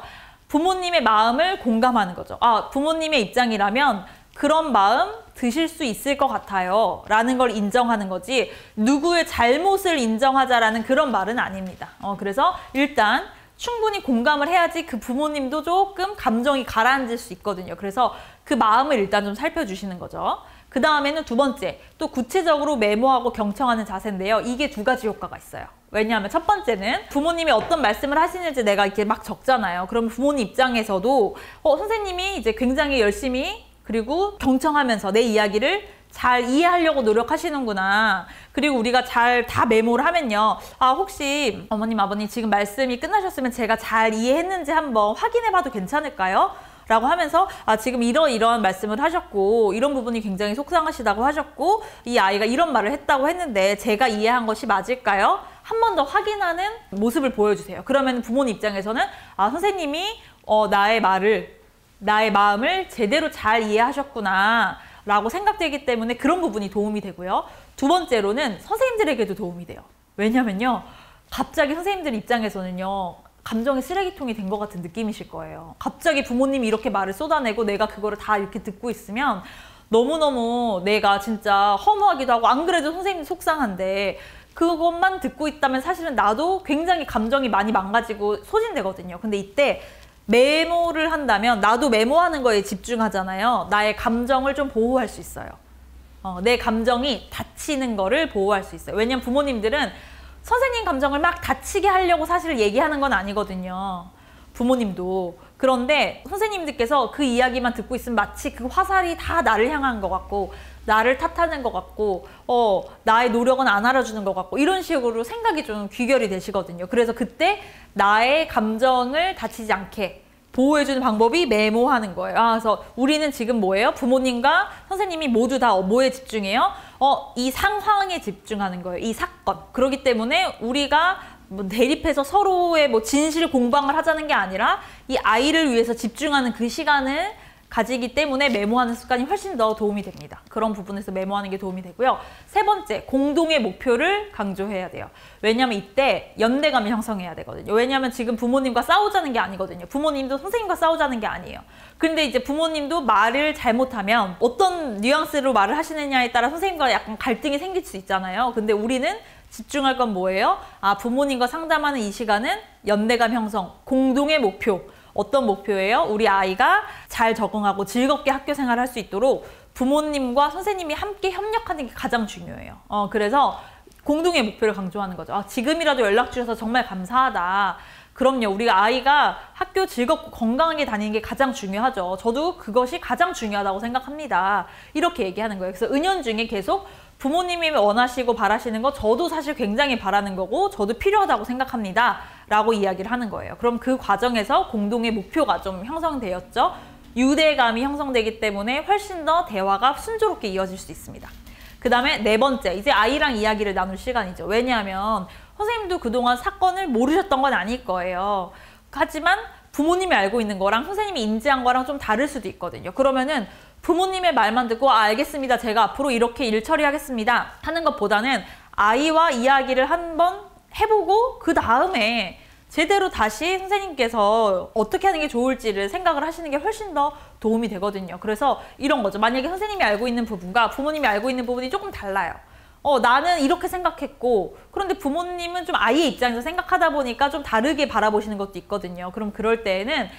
A: 부모님의 마음을 공감하는 거죠. 부모님의 입장이라면 그런 마음 드실 수 있을 것 같아요 라는 걸 인정하는 거지 누구의 잘못을 인정하자라는 그런 말은 아닙니다. 그래서 일단 충분히 공감을 해야지 그 부모님도 조금 감정이 가라앉을 수 있거든요. 그래서 그 마음을 일단 좀 살펴주시는 거죠. 그 다음에는 두 번째, 또 구체적으로 메모하고 경청하는 자세인데요. 이게 2가지 효과가 있어요. 왜냐하면 첫 번째는 부모님이 어떤 말씀을 하시는지 내가 이렇게 막 적잖아요. 그럼 부모님 입장에서도 선생님이 이제 굉장히 열심히 그리고 경청하면서 내 이야기를 잘 이해하려고 노력하시는구나. 그리고 우리가 잘 다 메모를 하면요. 혹시 어머님, 아버님 지금 말씀이 끝나셨으면 제가 잘 이해했는지 한번 확인해봐도 괜찮을까요? 라고 하면서 지금 이러이러한 말씀을 하셨고 이런 부분이 굉장히 속상하시다고 하셨고 이 아이가 이런 말을 했다고 했는데 제가 이해한 것이 맞을까요? 한 번 더 확인하는 모습을 보여주세요. 그러면 부모님 입장에서는 선생님이 나의 마음을 제대로 잘 이해하셨구나 라고 생각되기 때문에 그런 부분이 도움이 되고요. 두 번째로는 선생님들에게도 도움이 돼요. 왜냐면요. 갑자기 선생님들 입장에서는요. 감정의 쓰레기통이 된 것 같은 느낌이실 거예요. 갑자기 부모님이 이렇게 말을 쏟아내고 내가 그거를 다 이렇게 듣고 있으면 너무너무 내가 진짜 허무하기도 하고 안 그래도 선생님이 속상한데 그것만 듣고 있다면 사실은 나도 굉장히 감정이 많이 망가지고 소진되거든요. 근데 이때 메모를 한다면 나도 메모하는 거에 집중하잖아요. 나의 감정을 좀 보호할 수 있어요. 내 감정이 다치는 거를 보호할 수 있어요. 왜냐면 부모님들은 선생님 감정을 막 다치게 하려고 사실 얘기하는 건 아니거든요. 부모님도. 그런데 선생님들께서 그 이야기만 듣고 있으면 마치 그 화살이 다 나를 향한 것 같고 나를 탓하는 것 같고 나의 노력은 안 알아주는 것 같고 이런 식으로 생각이 좀 귀결이 되시거든요. 그래서 그때 나의 감정을 다치지 않게 보호해주는 방법이 메모하는 거예요. 그래서 우리는 지금 뭐예요? 부모님과 선생님이 모두 다 뭐에 집중해요? 이 상황에 집중하는 거예요. 이 사건. 그렇기 때문에 우리가 뭐 대립해서 서로의 뭐 진실 공방을 하자는 게 아니라 이 아이를 위해서 집중하는 그 시간을 가지기 때문에 메모하는 습관이 훨씬 더 도움이 됩니다. 그런 부분에서 메모하는 게 도움이 되고요. 세 번째, 공동의 목표를 강조해야 돼요. 왜냐하면 이때 연대감을 형성해야 되거든요. 왜냐하면 지금 부모님과 싸우자는 게 아니거든요. 부모님도 선생님과 싸우자는 게 아니에요. 근데 이제 부모님도 말을 잘못하면 어떤 뉘앙스로 말을 하시느냐에 따라 선생님과 약간 갈등이 생길 수 있잖아요. 근데 우리는 집중할 건 뭐예요? 부모님과 상담하는 이 시간은 연대감 형성, 공동의 목표. 어떤 목표예요? 우리 아이가 잘 적응하고 즐겁게 학교 생활을 할 수 있도록 부모님과 선생님이 함께 협력하는 게 가장 중요해요. 그래서 공동의 목표를 강조하는 거죠. 지금이라도 연락 주셔서 정말 감사하다. 그럼요. 우리가 아이가 학교 즐겁고 건강하게 다니는 게 가장 중요하죠. 저도 그것이 가장 중요하다고 생각합니다. 이렇게 얘기하는 거예요. 그래서 은연중에 계속 부모님이 원하시고 바라시는 거 저도 사실 굉장히 바라는 거고 저도 필요하다고 생각합니다. 라고 이야기를 하는 거예요. 그럼 그 과정에서 공동의 목표가 좀 형성되었죠. 유대감이 형성되기 때문에 훨씬 더 대화가 순조롭게 이어질 수 있습니다. 그 다음에 네 번째, 이제 아이랑 이야기를 나눌 시간이죠. 왜냐하면 선생님도 그동안 사건을 모르셨던 건 아닐 거예요. 하지만 부모님이 알고 있는 거랑 선생님이 인지한 거랑 좀 다를 수도 있거든요. 그러면은 부모님의 말만 듣고 알겠습니다. 제가 앞으로 이렇게 일 처리하겠습니다. 하는 것보다는 아이와 이야기를 한번 해보고 그 다음에 제대로 다시 선생님께서 어떻게 하는 게 좋을지를 생각을 하시는 게 훨씬 더 도움이 되거든요. 그래서 이런 거죠. 만약에 선생님이 알고 있는 부분과 부모님이 알고 있는 부분이 조금 달라요. 나는 이렇게 생각했고 그런데 부모님은 좀 아이의 입장에서 생각하다 보니까 좀 다르게 바라보시는 것도 있거든요. 그럼 그럴 때에는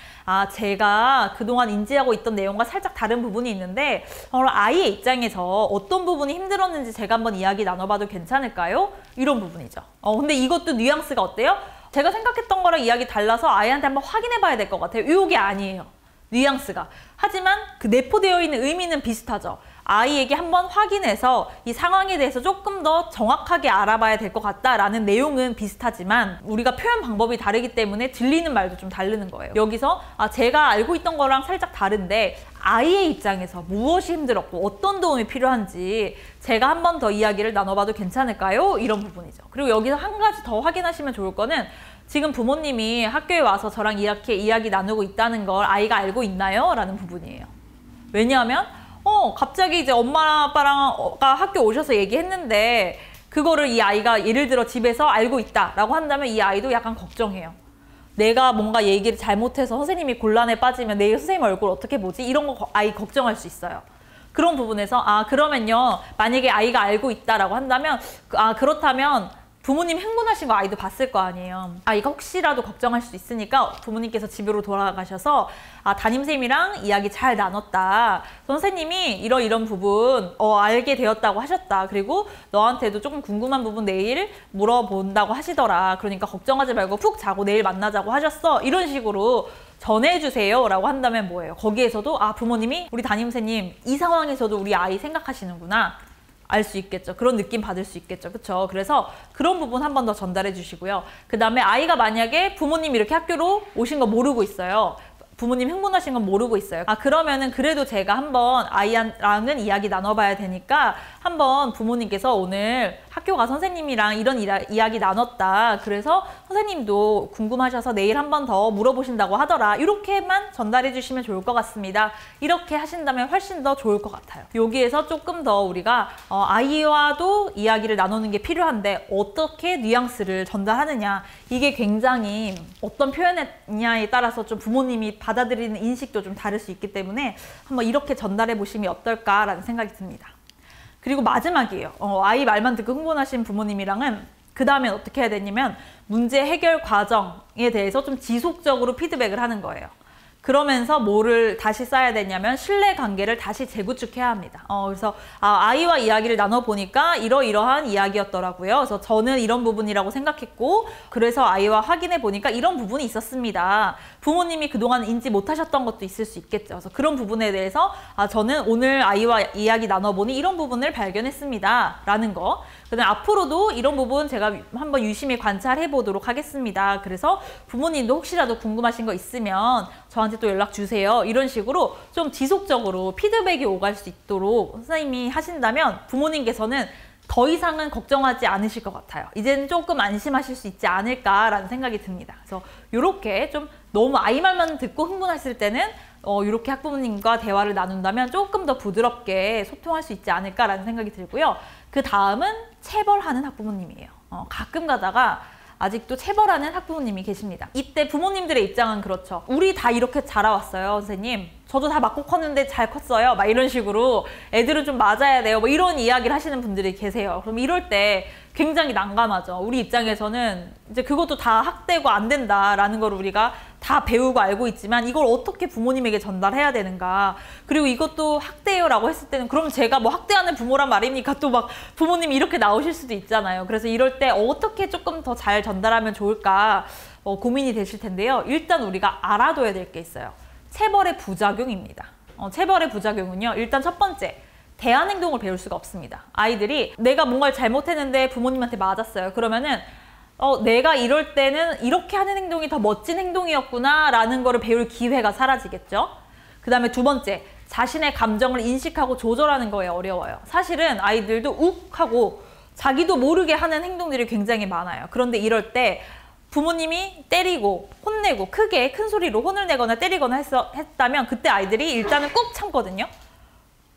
A: 제가 그동안 인지하고 있던 내용과 살짝 다른 부분이 있는데 아이의 입장에서 어떤 부분이 힘들었는지 제가 한번 이야기 나눠봐도 괜찮을까요? 이런 부분이죠. 근데 이것도 뉘앙스가 어때요? 제가 생각했던 거랑 이야기 달라서 아이한테 한번 확인해 봐야 될 것 같아요. 이게 아니에요. 뉘앙스가. 하지만 그 내포되어 있는 의미는 비슷하죠. 아이에게 한번 확인해서 이 상황에 대해서 조금 더 정확하게 알아봐야 될 것 같다라는 내용은 비슷하지만 우리가 표현 방법이 다르기 때문에 들리는 말도 좀 다르는 거예요. 여기서 제가 알고 있던 거랑 살짝 다른데 아이의 입장에서 무엇이 힘들었고 어떤 도움이 필요한지 제가 한 번 더 이야기를 나눠봐도 괜찮을까요? 이런 부분이죠. 그리고 여기서 한 가지 더 확인하시면 좋을 거는 지금 부모님이 학교에 와서 저랑 이렇게 이야기 나누고 있다는 걸 아이가 알고 있나요? 라는 부분이에요. 왜냐하면 갑자기 이제 엄마 아빠랑 학교 오셔서 얘기했는데 그거를 이 아이가 예를 들어 집에서 알고 있다라고 한다면 이 아이도 약간 걱정해요. 내가 뭔가 얘기를 잘못해서 선생님이 곤란에 빠지면 내일 선생님 얼굴 어떻게 보지? 이런 거 아이 걱정할 수 있어요. 그런 부분에서 그러면요 만약에 아이가 알고 있다라고 한다면 그렇다면 부모님 흥분하신 거 아이도 봤을 거 아니에요. 아이가 혹시라도 걱정할 수 있으니까 부모님께서 집으로 돌아가셔서 담임쌤이랑 이야기 잘 나눴다. 선생님이 이런 부분 알게 되었다고 하셨다. 그리고 너한테도 조금 궁금한 부분 내일 물어본다고 하시더라. 그러니까 걱정하지 말고 푹 자고 내일 만나자고 하셨어. 이런 식으로 전해주세요 라고 한다면 뭐예요? 거기에서도 부모님이 우리 담임쌤님 이 상황에서도 우리 아이 생각하시는구나. 알 수 있겠죠. 그런 느낌 받을 수 있겠죠. 그렇죠? 그래서 그런 부분 한 번 더 전달해 주시고요. 그 다음에 아이가 만약에 부모님 이렇게 학교로 오신 거 모르고 있어요. 부모님 흥분하신 건 모르고 있어요. 그러면은 그래도 제가 한번 아이랑은 이야기 나눠봐야 되니까 한번 부모님께서 오늘 학교 가 선생님이랑 이런 이야기 나눴다. 그래서 선생님도 궁금하셔서 내일 한 번 더 물어보신다고 하더라. 이렇게만 전달해 주시면 좋을 것 같습니다. 이렇게 하신다면 훨씬 더 좋을 것 같아요. 여기에서 조금 더 우리가 아이와도 이야기를 나누는 게 필요한데 어떻게 뉘앙스를 전달하느냐. 이게 굉장히 어떤 표현이냐에 따라서 좀 부모님이 받아들이는 인식도 좀 다를 수 있기 때문에 한번 이렇게 전달해 보시면 어떨까라는 생각이 듭니다. 그리고 마지막이에요. 아이 말만 듣고 흥분하신 부모님이랑은 그 다음에 어떻게 해야 되냐면 문제 해결 과정에 대해서 좀 지속적으로 피드백을 하는 거예요. 그러면서 뭐를 다시 쌓아야 되냐면 신뢰관계를 다시 재구축해야 합니다. 그래서 아이와 이야기를 나눠보니까 이러이러한 이야기였더라고요. 그래서 저는 이런 부분이라고 생각했고 그래서 아이와 확인해 보니까 이런 부분이 있었습니다. 부모님이 그동안 인지 못하셨던 것도 있을 수 있겠죠. 그래서 그런 부분에 대해서 저는 오늘 아이와 이야기 나눠보니 이런 부분을 발견했습니다. 라는 거. 그다음에 앞으로도 이런 부분 제가 한번 유심히 관찰해 보도록 하겠습니다. 그래서 부모님도 혹시라도 궁금하신 거 있으면 저한테 또 연락 주세요. 이런 식으로 좀 지속적으로 피드백이 오갈 수 있도록 선생님이 하신다면 부모님께서는 더 이상은 걱정하지 않으실 것 같아요. 이제는 조금 안심하실 수 있지 않을까라는 생각이 듭니다. 그래서 이렇게 좀 너무 아이 말만 듣고 흥분했을 때는 이렇게 학부모님과 대화를 나눈다면 조금 더 부드럽게 소통할 수 있지 않을까라는 생각이 들고요. 그 다음은 체벌하는 학부모님이에요. 가끔 가다가 아직도 체벌하는 학부모님이 계십니다. 이때 부모님들의 입장은 그렇죠. 우리 다 이렇게 자라왔어요, 선생님. 저도 다 맞고 컸는데 잘 컸어요. 막 이런 식으로 애들은 좀 맞아야 돼요. 뭐 이런 이야기를 하시는 분들이 계세요. 그럼 이럴 때 굉장히 난감하죠. 우리 입장에서는 이제 그것도 다 학대고 안 된다라는 걸 우리가 다 배우고 알고 있지만 이걸 어떻게 부모님에게 전달해야 되는가. 그리고 이것도 학대요라고 했을 때는 그럼 제가 뭐 학대하는 부모란 말입니까? 또 막 부모님이 이렇게 나오실 수도 있잖아요. 그래서 이럴 때 어떻게 조금 더 잘 전달하면 좋을까 고민이 되실 텐데요. 일단 우리가 알아둬야 될 게 있어요. 체벌의 부작용입니다. 체벌의 부작용은요. 일단 첫 번째, 대안 행동을 배울 수가 없습니다. 아이들이 내가 뭔가를 잘못했는데 부모님한테 맞았어요. 그러면은 내가 이럴 때는 이렇게 하는 행동이 더 멋진 행동이었구나 라는 거를 배울 기회가 사라지겠죠. 그 다음에 두 번째, 자신의 감정을 인식하고 조절하는 거에 어려워요. 사실은 아이들도 욱 하고 자기도 모르게 하는 행동들이 굉장히 많아요. 그런데 이럴 때 부모님이 때리고 혼내고 크게 큰 소리로 혼을 내거나 때리거나 했다면 그때 아이들이 일단은 꾹 참거든요.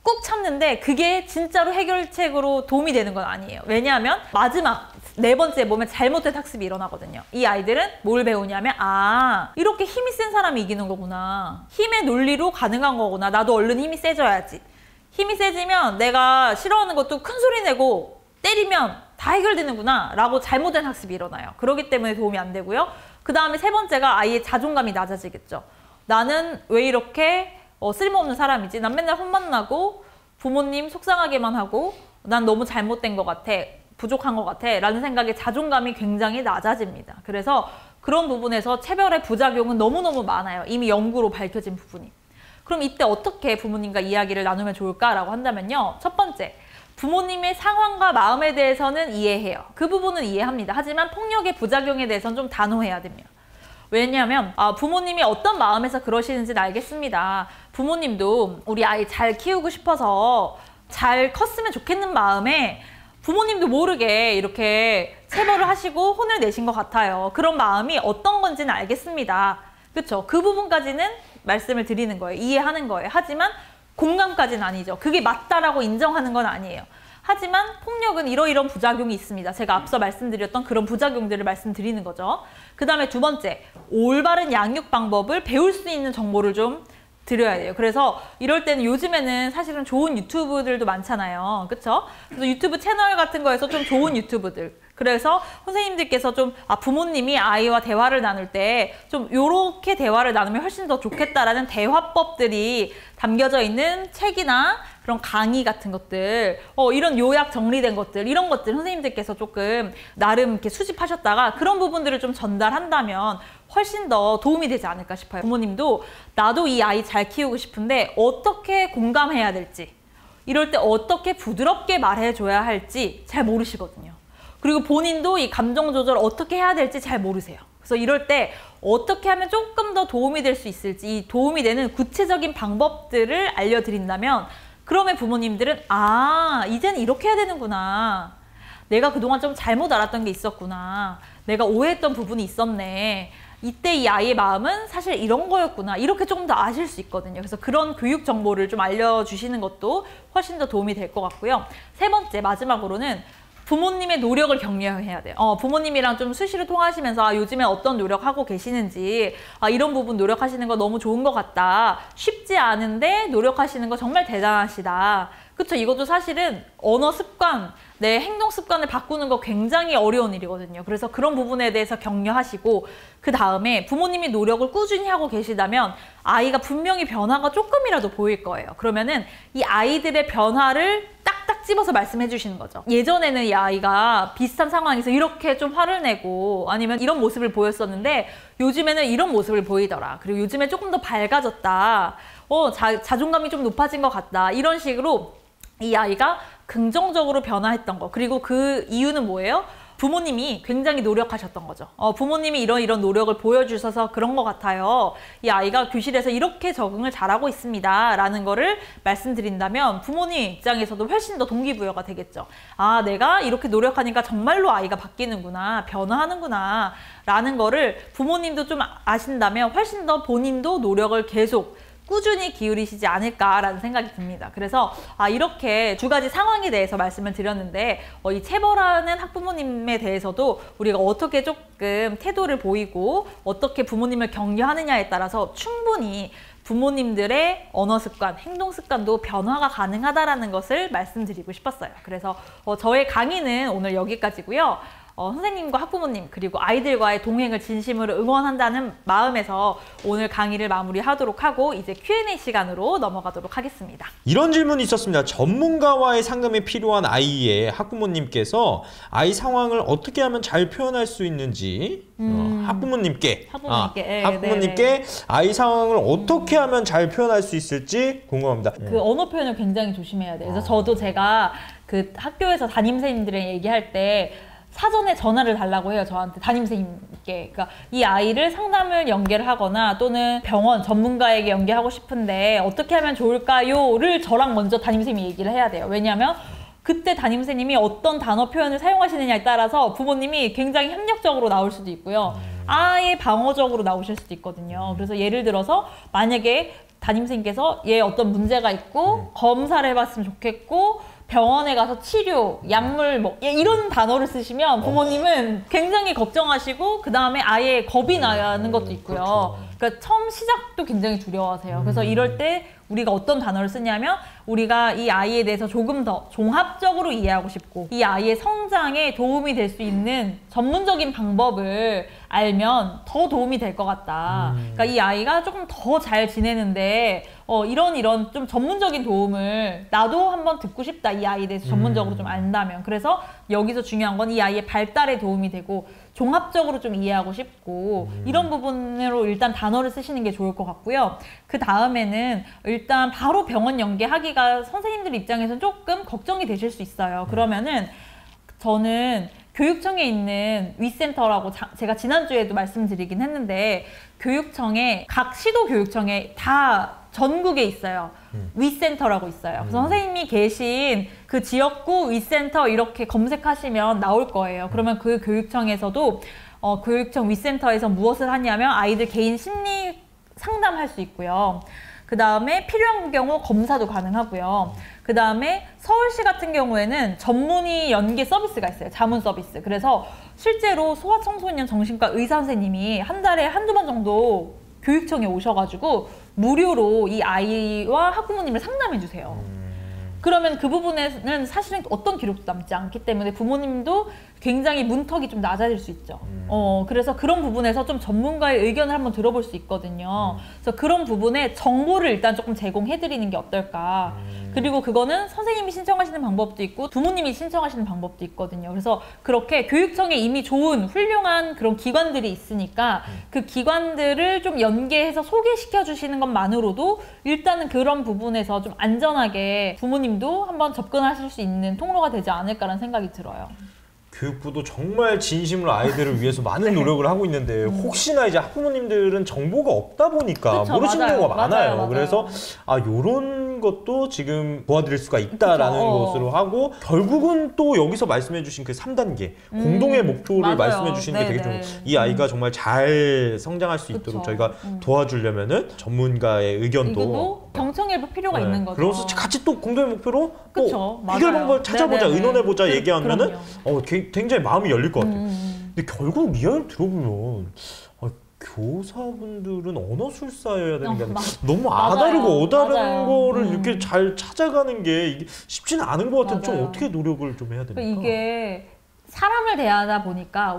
A: 꾹 참는데 그게 진짜로 해결책으로 도움이 되는 건 아니에요. 왜냐하면 마지막 네 번째 보면 잘못된 학습이 일어나거든요. 이 아이들은 뭘 배우냐면 이렇게 힘이 센 사람이 이기는 거구나. 힘의 논리로 가능한 거구나. 나도 얼른 힘이 세져야지. 힘이 세지면 내가 싫어하는 것도 큰 소리 내고 때리면 다 해결되는구나 라고 잘못된 학습이 일어나요. 그렇기 때문에 도움이 안 되고요. 그 다음에 세 번째가 아이의 자존감이 낮아지겠죠. 나는 왜 이렇게 쓸모없는 사람이지? 난 맨날 혼만 나고 부모님 속상하게만 하고 난 너무 잘못된 것 같아. 부족한 것 같아 라는 생각에 자존감이 굉장히 낮아집니다. 그래서 그런 부분에서 체벌의 부작용은 너무너무 많아요. 이미 연구로 밝혀진 부분이. 그럼 이때 어떻게 부모님과 이야기를 나누면 좋을까라고 한다면요. 첫 번째, 부모님의 상황과 마음에 대해서는 이해해요. 그 부분은 이해합니다. 하지만 폭력의 부작용에 대해서는 좀 단호해야 됩니다. 왜냐하면 부모님이 어떤 마음에서 그러시는지는 알겠습니다. 부모님도 우리 아이 잘 키우고 싶어서 잘 컸으면 좋겠는 마음에 부모님도 모르게 이렇게 체벌을 하시고 혼을 내신 것 같아요. 그런 마음이 어떤 건지는 알겠습니다. 그렇죠? 그 부분까지는 말씀을 드리는 거예요. 이해하는 거예요. 하지만 공감까지는 아니죠. 그게 맞다라고 인정하는 건 아니에요. 하지만 폭력은 이러이러한 부작용이 있습니다. 제가 앞서 말씀드렸던 그런 부작용들을 말씀드리는 거죠. 그 다음에 두 번째, 올바른 양육 방법을 배울 수 있는 정보를 좀 드려야 돼요. 그래서 이럴 때는 요즘에는 사실은 좋은 유튜브들도 많잖아요. 그쵸? 그래서 유튜브 채널 같은 거에서 좀 좋은 유튜브들. 그래서 선생님들께서 좀 부모님이 아이와 대화를 나눌 때 좀 요렇게 대화를 나누면 훨씬 더 좋겠다라는 대화법들이 담겨져 있는 책이나 그런 강의 같은 것들, 이런 요약 정리된 것들, 이런 것들 선생님들께서 조금 나름 이렇게 수집하셨다가 그런 부분들을 좀 전달한다면 훨씬 더 도움이 되지 않을까 싶어요. 부모님도 나도 이 아이 잘 키우고 싶은데 어떻게 공감해야 될지, 이럴 때 어떻게 부드럽게 말해줘야 할지 잘 모르시거든요. 그리고 본인도 이 감정 조절 어떻게 해야 될지 잘 모르세요. 그래서 이럴 때 어떻게 하면 조금 더 도움이 될 수 있을지, 이 도움이 되는 구체적인 방법들을 알려드린다면 그러면 부모님들은 이제는 이렇게 해야 되는구나. 내가 그동안 좀 잘못 알았던 게 있었구나. 내가 오해했던 부분이 있었네. 이때 이 아이의 마음은 사실 이런 거였구나. 이렇게 조금 더 아실 수 있거든요. 그래서 그런 교육 정보를 좀 알려주시는 것도 훨씬 더 도움이 될 것 같고요. 세 번째, 마지막으로는 부모님의 노력을 격려해야 돼요. 부모님이랑 좀 수시로 통화하시면서 요즘에 어떤 노력하고 계시는지, 이런 부분 노력하시는 거 너무 좋은 것 같다. 쉽지 않은데 노력하시는 거 정말 대단하시다. 그쵸. 이것도 사실은 언어 습관, 내 행동 습관을 바꾸는 거 굉장히 어려운 일이거든요. 그래서 그런 부분에 대해서 격려하시고 그 다음에 부모님이 노력을 꾸준히 하고 계시다면 아이가 분명히 변화가 조금이라도 보일 거예요. 그러면은 이 아이들의 변화를 딱딱 집어서 말씀해 주시는 거죠. 예전에는 이 아이가 비슷한 상황에서 이렇게 좀 화를 내고 아니면 이런 모습을 보였었는데 요즘에는 이런 모습을 보이더라. 그리고 요즘에 조금 더 밝아졌다. 자존감이 좀 높아진 것 같다. 이런 식으로 이 아이가 긍정적으로 변화했던 거. 그리고 그 이유는 뭐예요? 부모님이 굉장히 노력하셨던 거죠. 부모님이 이런 노력을 보여주셔서 그런 것 같아요. 이 아이가 교실에서 이렇게 적응을 잘하고 있습니다. 라는 거를 말씀드린다면 부모님 입장에서도 훨씬 더 동기부여가 되겠죠. 아, 내가 이렇게 노력하니까 정말로 아이가 바뀌는구나, 변화하는구나 라는 거를 부모님도 좀 아신다면 훨씬 더 본인도 노력을 계속 꾸준히 기울이시지 않을까라는 생각이 듭니다. 그래서 이렇게 두 가지 상황에 대해서 말씀을 드렸는데 이 체벌하는 학부모님에 대해서도 우리가 어떻게 조금 태도를 보이고 어떻게 부모님을 격려하느냐에 따라서 충분히 부모님들의 언어 습관, 행동 습관도 변화가 가능하다는 것을 말씀드리고 싶었어요. 그래서 저의 강의는 오늘 여기까지고요. 선생님과 학부모님 그리고 아이들과의 동행을 진심으로 응원한다는 마음에서 오늘 강의를 마무리하도록 하고 이제 Q&A 시간으로 넘어가도록 하겠습니다.
C: 이런 질문이 있었습니다. 전문가와의 상담이 필요한 아이의 학부모님께서 아이 상황을 어떻게 하면 잘 표현할 수 있는지 학부모님께
A: 네.
C: 아이 상황을 어떻게 하면 잘 표현할 수 있을지 궁금합니다.
A: 그 언어 표현을 굉장히 조심해야 돼요. 그래서 저도 제가 그 학교에서 담임선생님들이랑 얘기할 때 사전에 전화를 달라고 해요. 저한테 담임선생님께. 그러니까 이 아이를 상담을 연계를 하거나 또는 병원 전문가에게 연계하고 싶은데 어떻게 하면 좋을까요?를 저랑 먼저 담임선생님이 얘기를 해야 돼요. 왜냐하면 그때 담임선생님이 어떤 단어 표현을 사용하시느냐에 따라서 부모님이 굉장히 협력적으로 나올 수도 있고요. 아예 방어적으로 나오실 수도 있거든요. 그래서 예를 들어서 만약에 담임선생님께서 얘 어떤 문제가 있고 검사를 해봤으면 좋겠고 병원에 가서 치료, 약물 이런 단어를 쓰시면 부모님은 굉장히 걱정하시고 그 다음에 아예 겁이 나는 것도 있고요.
C: 그렇죠.
A: 그러니까 처음 시작도 굉장히 두려워하세요. 그래서 이럴 때 우리가 어떤 단어를 쓰냐면 우리가 이 아이에 대해서 조금 더 종합적으로 이해하고 싶고 이 아이의 성장에 도움이 될 수 있는 전문적인 방법을 알면 더 도움이 될 것 같다. 그러니까 이 아이가 조금 더 잘 지내는데 이런 좀 전문적인 도움을 나도 한번 듣고 싶다. 이 아이에 대해서 전문적으로 좀 안다면. 그래서 여기서 중요한 건 이 아이의 발달에 도움이 되고 종합적으로 좀 이해하고 싶고 이런 부분으로 일단 단어를 쓰시는 게 좋을 것 같고요. 그 다음에는 일단 바로 병원 연계하기가 선생님들 입장에서는 조금 걱정이 되실 수 있어요. 그러면은 저는 교육청에 있는 위센터라고 제가 지난주에도 말씀드리긴 했는데 교육청에 각 시도 교육청에 다 전국에 있어요. 위센터라고 있어요. 그래서 선생님이 계신 그 지역구 위센터 이렇게 검색하시면 나올 거예요. 그러면 그 교육청에서도 교육청 위센터에서 무엇을 하냐면 아이들 개인 심리 상담할 수 있고요. 그 다음에 필요한 경우 검사도 가능하고요. 그 다음에 서울시 같은 경우에는 전문의 연계 서비스가 있어요. 자문 서비스. 그래서 실제로 소아청소년 정신과 의사 선생님이 한 달에 한두 번 정도 교육청에 오셔가지고 무료로 이 아이와 학부모님을 상담해 주세요. 그러면 그 부분에는 사실은 어떤 기록도 남지 않기 때문에 부모님도 굉장히 문턱이 좀 낮아질 수 있죠. 그래서 그런 부분에서 좀 전문가의 의견을 한번 들어볼 수 있거든요. 그래서 그런 부분에 정보를 일단 조금 제공해드리는 게 어떨까. 그리고 그거는 선생님이 신청하시는 방법도 있고 부모님이 신청하시는 방법도 있거든요. 그래서 그렇게 교육청에 이미 좋은 훌륭한 그런 기관들이 있으니까 그 기관들을 좀 연계해서 소개시켜 주시는 것만으로도 일단은 그런 부분에서 좀 안전하게 부모님도 한번 접근하실 수 있는 통로가 되지 않을까라는 생각이 들어요.
C: 교육부도 정말 진심으로 아이들을 위해서 많은 노력을 하고 있는데 혹시나 이제 학부모님들은 정보가 없다 보니까
A: 그쵸,
C: 모르시는
A: 맞아요.
C: 경우가 많아요.
A: 맞아요.
C: 그래서 요런 것도 지금 도와드릴 수가 있다라는
A: 그쵸.
C: 것으로 하고 결국은 또 여기서 말씀해 주신 그 3단계 공동의 목표를
A: 맞아요.
C: 말씀해 주시는 게 되게
A: 네네.
C: 좀 이 아이가 정말 잘 성장할 수 있도록
A: 그쵸.
C: 저희가 도와주려면은 전문가의 의견도
A: 이것도 경청해볼 필요가 있는 거죠.
C: 그래서 같이 또 공동의 목표로
A: 그쵸,
C: 또
A: 맞아요.
C: 해결 방법을 찾아보자,
A: 네네네.
C: 의논해보자 얘기하면은
A: 그럼요.
C: 굉장히 마음이 열릴 것 같아요. 근데 결국 이야기를 들어보면 교사분들은 언어술사여야 되는 게 아니라
A: 막-
C: 너무
A: 맞아요.
C: 아다르고 어다른
A: 맞아요.
C: 거를 이렇게 잘 찾아가는 게 이게 쉽지는 않은 것 같은데 좀
A: 맞아요.
C: 어떻게 노력을 좀 해야
A: 그러니까
C: 됩니까?
A: 이게 사람을 대하다 보니까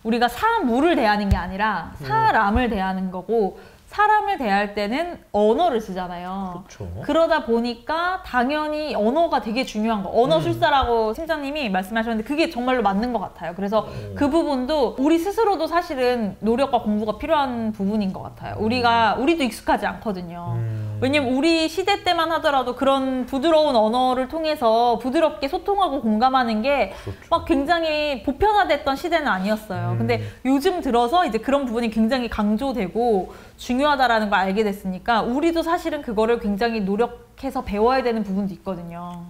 A: 우리가 사물을 대하는 게 아니라 사람을 대하는 거고, 사람을 대할 때는 언어를 쓰잖아요.
C: 그렇죠.
A: 그러다 보니까 당연히 언어가 되게 중요한 거. 언어술사라고 팀장님이 말씀하셨는데 그게 정말로 맞는 것 같아요. 그래서 그 부분도 우리 스스로도 사실은 노력과 공부가 필요한 부분인 것 같아요. 우리도 익숙하지 않거든요. 왜냐면 우리 시대 때만 하더라도 그런 부드러운 언어를 통해서 부드럽게 소통하고 공감하는 게 막 굉장히 보편화됐던 시대는 아니었어요. 근데 요즘 들어서 이제 그런 부분이 굉장히 강조되고 중요하다라는 걸 알게 됐으니까 우리도 사실은 그거를 굉장히 노력해서 배워야 되는 부분도 있거든요.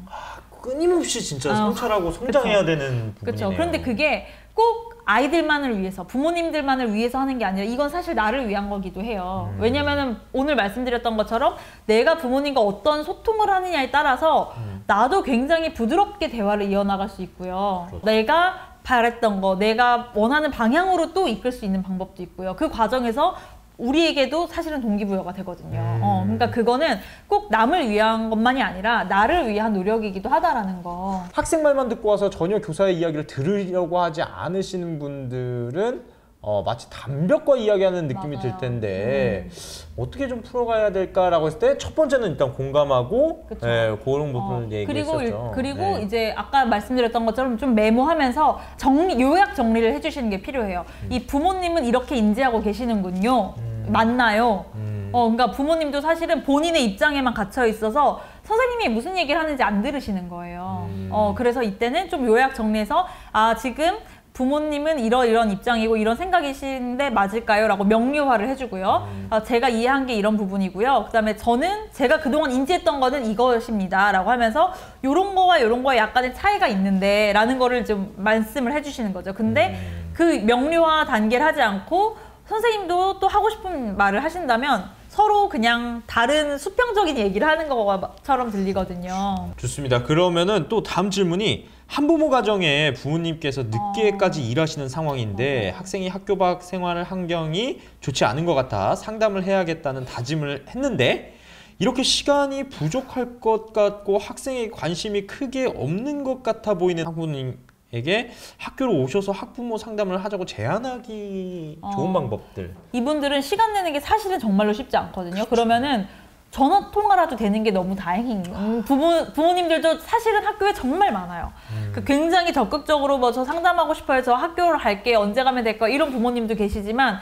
C: 끊임없이 진짜 성찰하고 성장해야 되는 부분이네요.
A: 그렇죠. 그런데 그게 꼭 아이들만을 위해서, 부모님들만을 위해서 하는 게 아니라 이건 사실 나를 위한 거기도 해요. 왜냐면은 오늘 말씀드렸던 것처럼 내가 부모님과 어떤 소통을 하느냐에 따라서 나도 굉장히 부드럽게 대화를 이어나갈 수 있고요.
C: 그렇죠.
A: 내가 바랬던 거, 내가 원하는 방향으로 또 이끌 수 있는 방법도 있고요. 그 과정에서 우리에게도 사실은 동기부여가 되거든요. 그러니까 그거는 꼭 남을 위한 것만이 아니라 나를 위한 노력이기도 하다라는 거.
C: 학생 말만 듣고 와서 전혀 교사의 이야기를 들으려고 하지 않으시는 분들은 마치 담벽과 이야기하는 느낌이
A: 맞아요.
C: 들 텐데 어떻게 좀 풀어가야 될까라고 했을 때 첫 번째는 일단 공감하고
A: 그쵸.
C: 그런 부분을 얘기했었죠.
A: 그리고
C: 네.
A: 이제 아까 말씀드렸던 것처럼 좀 메모하면서 요약 정리를 해주시는 게 필요해요. 이 부모님은 이렇게 인지하고 계시는군요. 맞나요? 그러니까 부모님도 사실은 본인의 입장에만 갇혀 있어서 선생님이 무슨 얘기를 하는지 안 들으시는 거예요. 그래서 이때는 좀 요약 정리해서 지금 부모님은 이런 입장이고 이런 생각이신데 맞을까요? 라고 명료화를 해주고요. 제가 이해한 게 이런 부분이고요. 그 다음에 저는 제가 그동안 인지했던 거는 이것입니다. 라고 하면서 요런 거와 요런 거에 약간의 차이가 있는데 라는 거를 좀 말씀을 해주시는 거죠. 근데 그 명료화 단계를 하지 않고 선생님도 또 하고 싶은 말을 하신다면 서로 그냥 다른 수평적인 얘기를 하는 것처럼 들리거든요.
C: 좋습니다. 그러면은 또 다음 질문이 한부모 가정에 부모님께서 늦게까지 일하시는 상황인데 학생이 학교 밖 생활 환경이 좋지 않은 것 같아 상담을 해야겠다는 다짐을 했는데 이렇게 시간이 부족할 것 같고 학생의 관심이 크게 없는 것 같아 보이는 학부모님에게 학교로 오셔서 학부모 상담을 하자고 제안하기 좋은 방법들.
A: 이분들은 시간 내는 게 사실은 정말로 쉽지 않거든요. 그러면은 전화 통화라도 되는 게 너무 다행인 거예요. 부모님들도 사실은 학교에 정말 많아요. 굉장히 적극적으로 저 상담하고 싶어요. 저 학교를 갈게요. 언제 가면 될까? 이런 부모님도 계시지만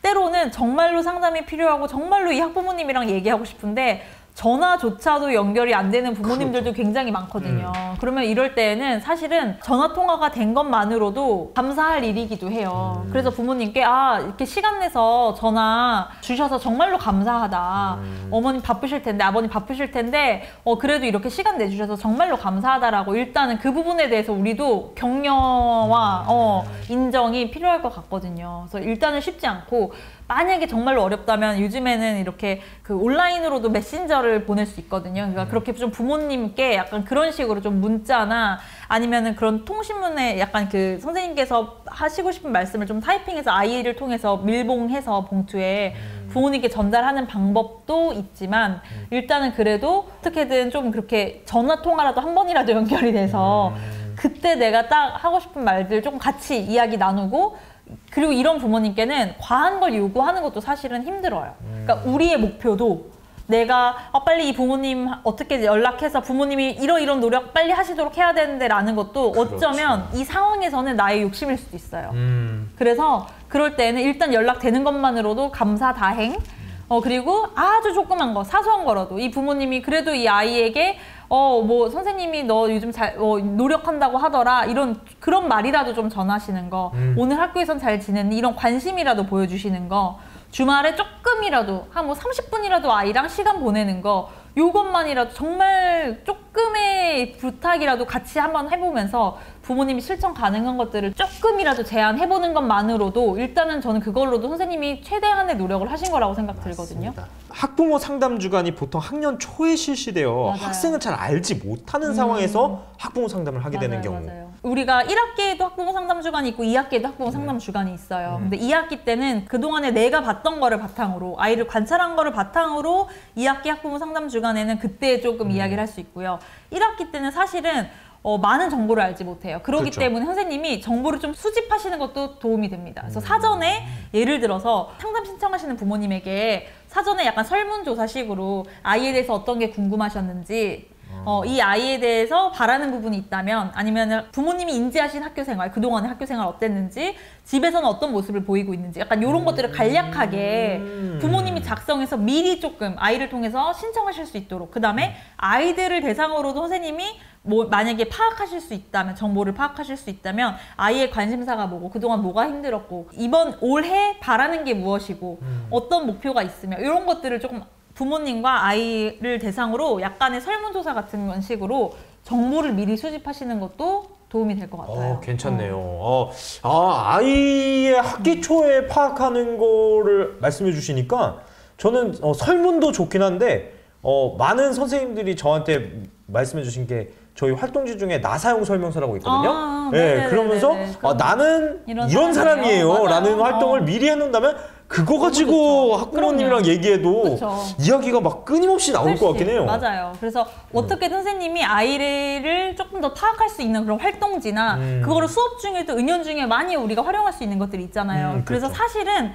A: 때로는 정말로 상담이 필요하고 정말로 이 학부모님이랑 얘기하고 싶은데 전화조차도 연결이 안 되는 부모님들도 굉장히 많거든요. 그러면 이럴 때에는 사실은 전화 통화가 된 것만으로도 감사할 일이기도 해요. 그래서 부모님께 이렇게 시간 내서 전화 주셔서 정말로 감사하다. 어머님 바쁘실 텐데, 아버님 바쁘실 텐데 그래도 이렇게 시간 내주셔서 정말로 감사하다라고 일단은 그 부분에 대해서 우리도 격려와 인정이 필요할 것 같거든요. 그래서 일단은 쉽지 않고 만약에 정말로 어렵다면 요즘에는 이렇게 그 온라인으로도 메신저를 보낼 수 있거든요. 그러니까 그렇게 좀 부모님께 약간 그런 식으로 좀 문자나 아니면은 그런 통신문에 약간 그 선생님께서 하시고 싶은 말씀을 좀 타이핑해서 아이를 통해서 밀봉해서 봉투에 부모님께 전달하는 방법도 있지만 일단은 그래도 어떻게든 좀 그렇게 전화 통화라도 한 번이라도 연결이 돼서 그때 내가 딱 하고 싶은 말들 조금 같이 이야기 나누고 그리고 이런 부모님께는 과한 걸 요구하는 것도 사실은 힘들어요. 그러니까 우리의 목표도 내가 빨리 이 부모님 어떻게 연락해서 부모님이 이런 노력 빨리 하시도록 해야 되는데 라는 것도 어쩌면 이 상황에서는 나의 욕심일 수도 있어요. 그래서 그럴 때는 일단 연락되는 것만으로도 감사다행 그리고 아주 조그만 거, 사소한 거라도 이 부모님이 그래도 이 아이에게 뭐 선생님이 너 요즘 잘 노력한다고 하더라 그런 말이라도 좀 전하시는 거 오늘 학교에선 잘 지냈니 이런 관심이라도 보여주시는 거 주말에 조금이라도 한 뭐 30분이라도 아이랑 시간 보내는 거 요것만이라도 정말 조금의 부탁이라도 같이 한번 해보면서 부모님이 실천 가능한 것들을 조금이라도 제안해보는 것만으로도 일단은 저는 그걸로도 선생님이 최대한의 노력을 하신 거라고 생각 들거든요.
C: 맞습니다. 학부모 상담 주간이 보통 학년 초에 실시되어
A: 맞아요.
C: 학생은 잘 알지 못하는 상황에서 학부모 상담을 하게 되는 경우
A: 맞아요. 우리가 1학기에도 학부모 상담 주간이 있고 2학기에도 학부모 상담 주간이 있어요. 근데 2학기 때는 그동안에 내가 봤던 거를 바탕으로, 아이를 관찰한 거를 바탕으로 2학기 학부모 상담 주간에는 그때 조금 이야기를 할 수 있고요. 1학기 때는 사실은 많은 정보를 알지 못해요. 그렇기
C: 그렇죠.
A: 때문에 선생님이 정보를 좀 수집하시는 것도 도움이 됩니다. 그래서 사전에 예를 들어서 상담 신청하시는 부모님에게 사전에 약간 설문조사식으로 아이에 대해서 어떤 게 궁금하셨는지, 이 아이에 대해서 바라는 부분이 있다면, 아니면 부모님이 인지하신 학교 생활, 그동안의 학교 생활 어땠는지, 집에서는 어떤 모습을 보이고 있는지, 약간 이런 것들을 간략하게 부모님이 작성해서 미리 조금 아이를 통해서 신청하실 수 있도록, 그 다음에 아이들을 대상으로도 선생님이 뭐 만약에 파악하실 수 있다면, 정보를 파악하실 수 있다면 아이의 관심사가 뭐고 그동안 뭐가 힘들었고 이번 올해 바라는 게 무엇이고 어떤 목표가 있으며 이런 것들을 조금 부모님과 아이를 대상으로 약간의 설문조사 같은 식으로 정보를 미리 수집하시는 것도 도움이 될 것 같아요.
C: 괜찮네요. 아이의 학기 초에 파악하는 거를 말씀해 주시니까 저는 설문도 좋긴 한데 많은 선생님들이 저한테 말씀해 주신 게 저희 활동지 중에 나 사용 설명서라고 있거든요. 네, 그러면서 나는 이런 사람이에요
A: 맞아요.
C: 라는 활동을 미리 해놓는다면 그거 가지고 학부모님이랑
A: 그럼요.
C: 얘기해도
A: 그쵸.
C: 이야기가 막 끊임없이 나올 것 같긴 해요.
A: 맞아요. 그래서 어떻게 선생님이 아이를 조금 더 파악할 수 있는 그런 활동지나 그거를 수업 중에도 은연중에 많이 우리가 활용할 수 있는 것들이 있잖아요. 그래서
C: 그렇죠.
A: 사실은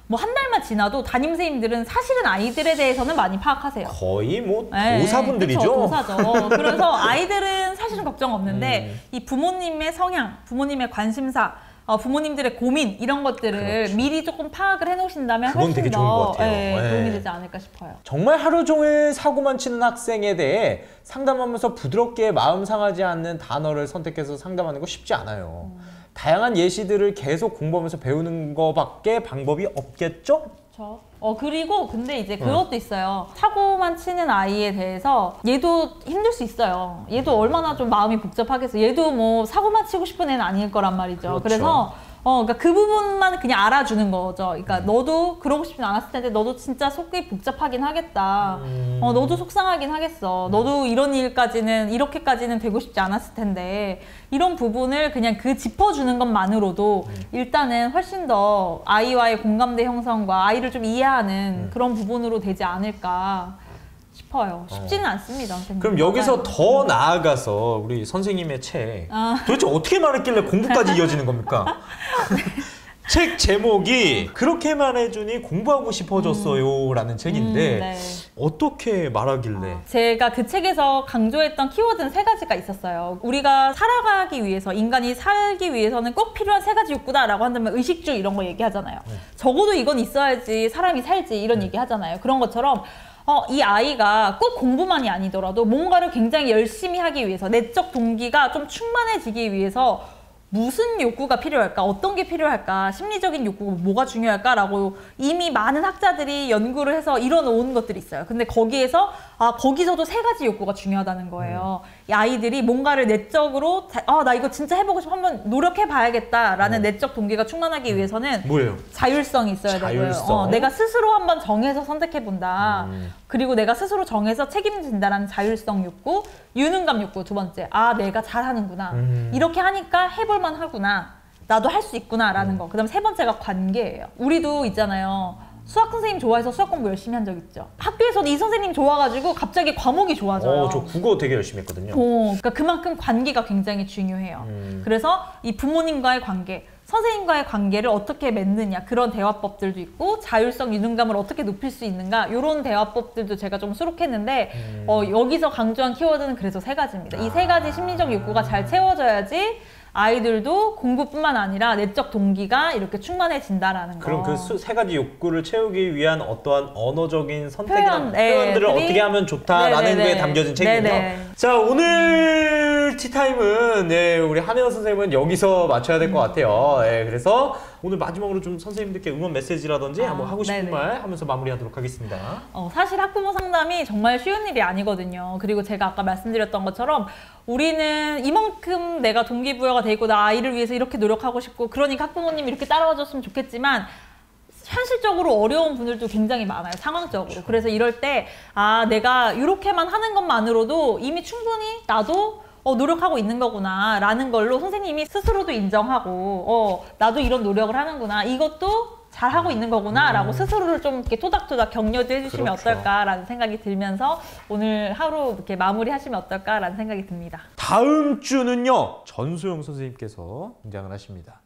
A: 뭐 한 달만 지나도 담임 선생님들은 사실은 아이들에 대해서는 많이 파악하세요.
C: 거의 뭐
A: 네,
C: 도사분들이죠.
A: 그쵸, 도사죠. 그래서 아이들은 사실은 걱정 없는데 이 부모님의 성향, 부모님의 관심사, 부모님들의 고민 이런 것들을
C: 그렇죠.
A: 미리 조금 파악을 해놓으신다면
C: 그건
A: 훨씬
C: 되게 좋은 것 같아요.
A: 도움이 되지 않을까 싶어요.
C: 정말 하루 종일 사고만 치는 학생에 대해 상담하면서 부드럽게 마음 상하지 않는 단어를 선택해서 상담하는 거 쉽지 않아요. 다양한 예시들을 계속 공부하면서 배우는 거밖에 방법이 없겠죠?
A: 그렇죠. 그리고 근데 이제 그것도 있어요. 사고만 치는 아이에 대해서 얘도 힘들 수 있어요. 얘도 얼마나 좀 마음이 복잡하겠어. 얘도 뭐 사고만 치고 싶은 애는 아닐 거란 말이죠.
C: 그렇죠.
A: 그래서 그러니까 그 부분만 그냥 알아주는 거죠. 그러니까 너도 그러고 싶진 않았을 텐데 너도 진짜 속이 복잡하긴 하겠다. 너도 속상하긴 하겠어. 너도 이런 일까지는 이렇게까지는 되고 싶지 않았을 텐데 이런 부분을 그냥 그 짚어주는 것만으로도 일단은 훨씬 더 아이와의 공감대 형성과 아이를 좀 이해하는 그런 부분으로 되지 않을까 싶어요. 쉽지는 않습니다, 선생님.
C: 그럼 여기서
A: 맞아요.
C: 더 나아가서 우리 선생님의 책 도대체 어떻게 말했길래 공부까지 이어지는 겁니까? 책 제목이 그렇게 말해주니 공부하고 싶어졌어요 라는 책인데
A: 네.
C: 어떻게 말하길래
A: 제가 그 책에서 강조했던 키워드는 3가지가 있었어요. 우리가 살아가기 위해서, 인간이 살기 위해서는 꼭 필요한 3가지 욕구다라고 한다면 의식주 이런 거 얘기하잖아요. 적어도 이건 있어야지 사람이 살지 이런 얘기 하잖아요. 그런 것처럼 이 아이가 꼭 공부만이 아니더라도 뭔가를 굉장히 열심히 하기 위해서, 내적 동기가 좀 충만해지기 위해서 무슨 욕구가 필요할까? 어떤 게 필요할까? 심리적인 욕구가 뭐가 중요할까라고 이미 많은 학자들이 연구를 해서 이뤄놓은 것들이 있어요. 근데 거기에서 거기서도 3가지 욕구가 중요하다는 거예요. 이 아이들이 뭔가를 내적으로 나 이거 진짜 해보고 싶어 한번 노력해봐야겠다라는 내적 동기가 충만하기 위해서는
C: 뭐예요?
A: 자율성이 있어야
C: 자율성.
A: 되고요. 내가 스스로 한번 정해서 선택해본다. 그리고 내가 스스로 정해서 책임진다라는 자율성 욕구, 유능감 욕구 2번째. 내가 잘하는구나. 이렇게 하니까 해볼만 하구나. 나도 할 수 있구나 라는 거. 그 다음 3번째가 관계예요. 우리도 있잖아요. 수학 선생님 좋아해서 수학 공부 열심히 한 적 있죠. 학교에서도 이 선생님 좋아가지고 갑자기 과목이 좋아져요.
C: 저 국어 되게 열심히 했거든요.
A: 그러니까 그만큼 관계가 굉장히 중요해요. 그래서 이 부모님과의 관계, 선생님과의 관계를 어떻게 맺느냐, 그런 대화법들도 있고, 자율성, 유능감을 어떻게 높일 수 있는가, 이런 대화법들도 제가 좀 수록했는데 여기서 강조한 키워드는 그래서 3가지입니다. 이 3가지 심리적 욕구가 잘 채워져야지 아이들도 공부뿐만 아니라 내적 동기가 이렇게 충만해진다라는 거.
C: 그럼 그 3가지 욕구를 채우기 위한 어떠한 언어적인 선택이나
A: 표현들이
C: 표현들을 어떻게 하면 좋다라는 게 담겨진 책이군요. 자, 오늘 티타임은 우리 한혜원 선생님은 여기서 마쳐야 될 것 같아요. 그래서 오늘 마지막으로 좀 선생님들께 응원 메시지라든지 한번 하고 싶은 말 하면서 마무리하도록 하겠습니다.
A: 사실 학부모 상담이 정말 쉬운 일이 아니거든요. 그리고 제가 아까 말씀드렸던 것처럼 우리는 이만큼 내가 동기부여가 돼 있고 나 아이를 위해서 이렇게 노력하고 싶고 그러니까 학부모님이 이렇게 따라와 줬으면 좋겠지만 현실적으로 어려운 분들도 굉장히 많아요. 상황적으로. 그래서 이럴 때 내가 이렇게만 하는 것만으로도 이미 충분히 나도 노력하고 있는 거구나 라는 걸로 선생님이 스스로도 인정하고 나도 이런 노력을 하는구나, 이것도 잘하고 있는 거구나 라고 스스로를 좀 이렇게 토닥토닥 격려도 해주시면
C: 그렇죠.
A: 어떨까라는 생각이 들면서 오늘 하루 이렇게 마무리하시면 어떨까라는 생각이 듭니다.
C: 다음 주는요, 전소영 선생님께서 등장을 하십니다.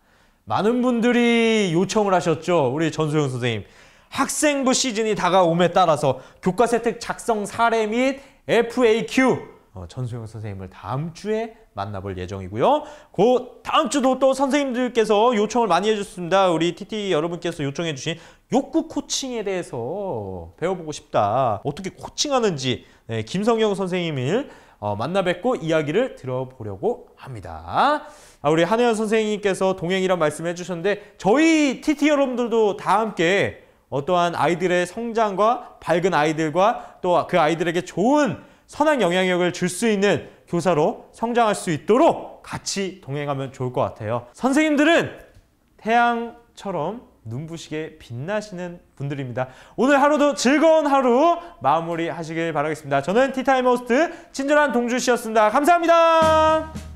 C: 많은 분들이 요청을 하셨죠. 우리 전소영 선생님. 학생부 시즌이 다가옴에 따라서 교과서 혜택 작성 사례 및 FAQ 전소영 선생님을 다음 주에 만나볼 예정이고요. 그 다음 주도 또 선생님들께서 요청을 많이 해주셨습니다. 우리 TT 여러분께서 요청해 주신 욕구 코칭에 대해서 배워보고 싶다. 어떻게 코칭하는지 김성영 선생님을 만나 뵙고 이야기를 들어보려고 합니다. 우리 한혜연 선생님께서 동행이란 말씀해 주셨는데 저희 TT 여러분들도 다 함께 어떠한 아이들의 성장과 밝은 아이들과 또 그 아이들에게 좋은 선한 영향력을 줄 수 있는 교사로 성장할 수 있도록 같이 동행하면 좋을 것 같아요. 선생님들은 태양처럼 눈부시게 빛나시는 분들입니다. 오늘 하루도 즐거운 하루 마무리하시길 바라겠습니다. 저는 티타임 호스트 친절한 동준 씨였습니다. 감사합니다.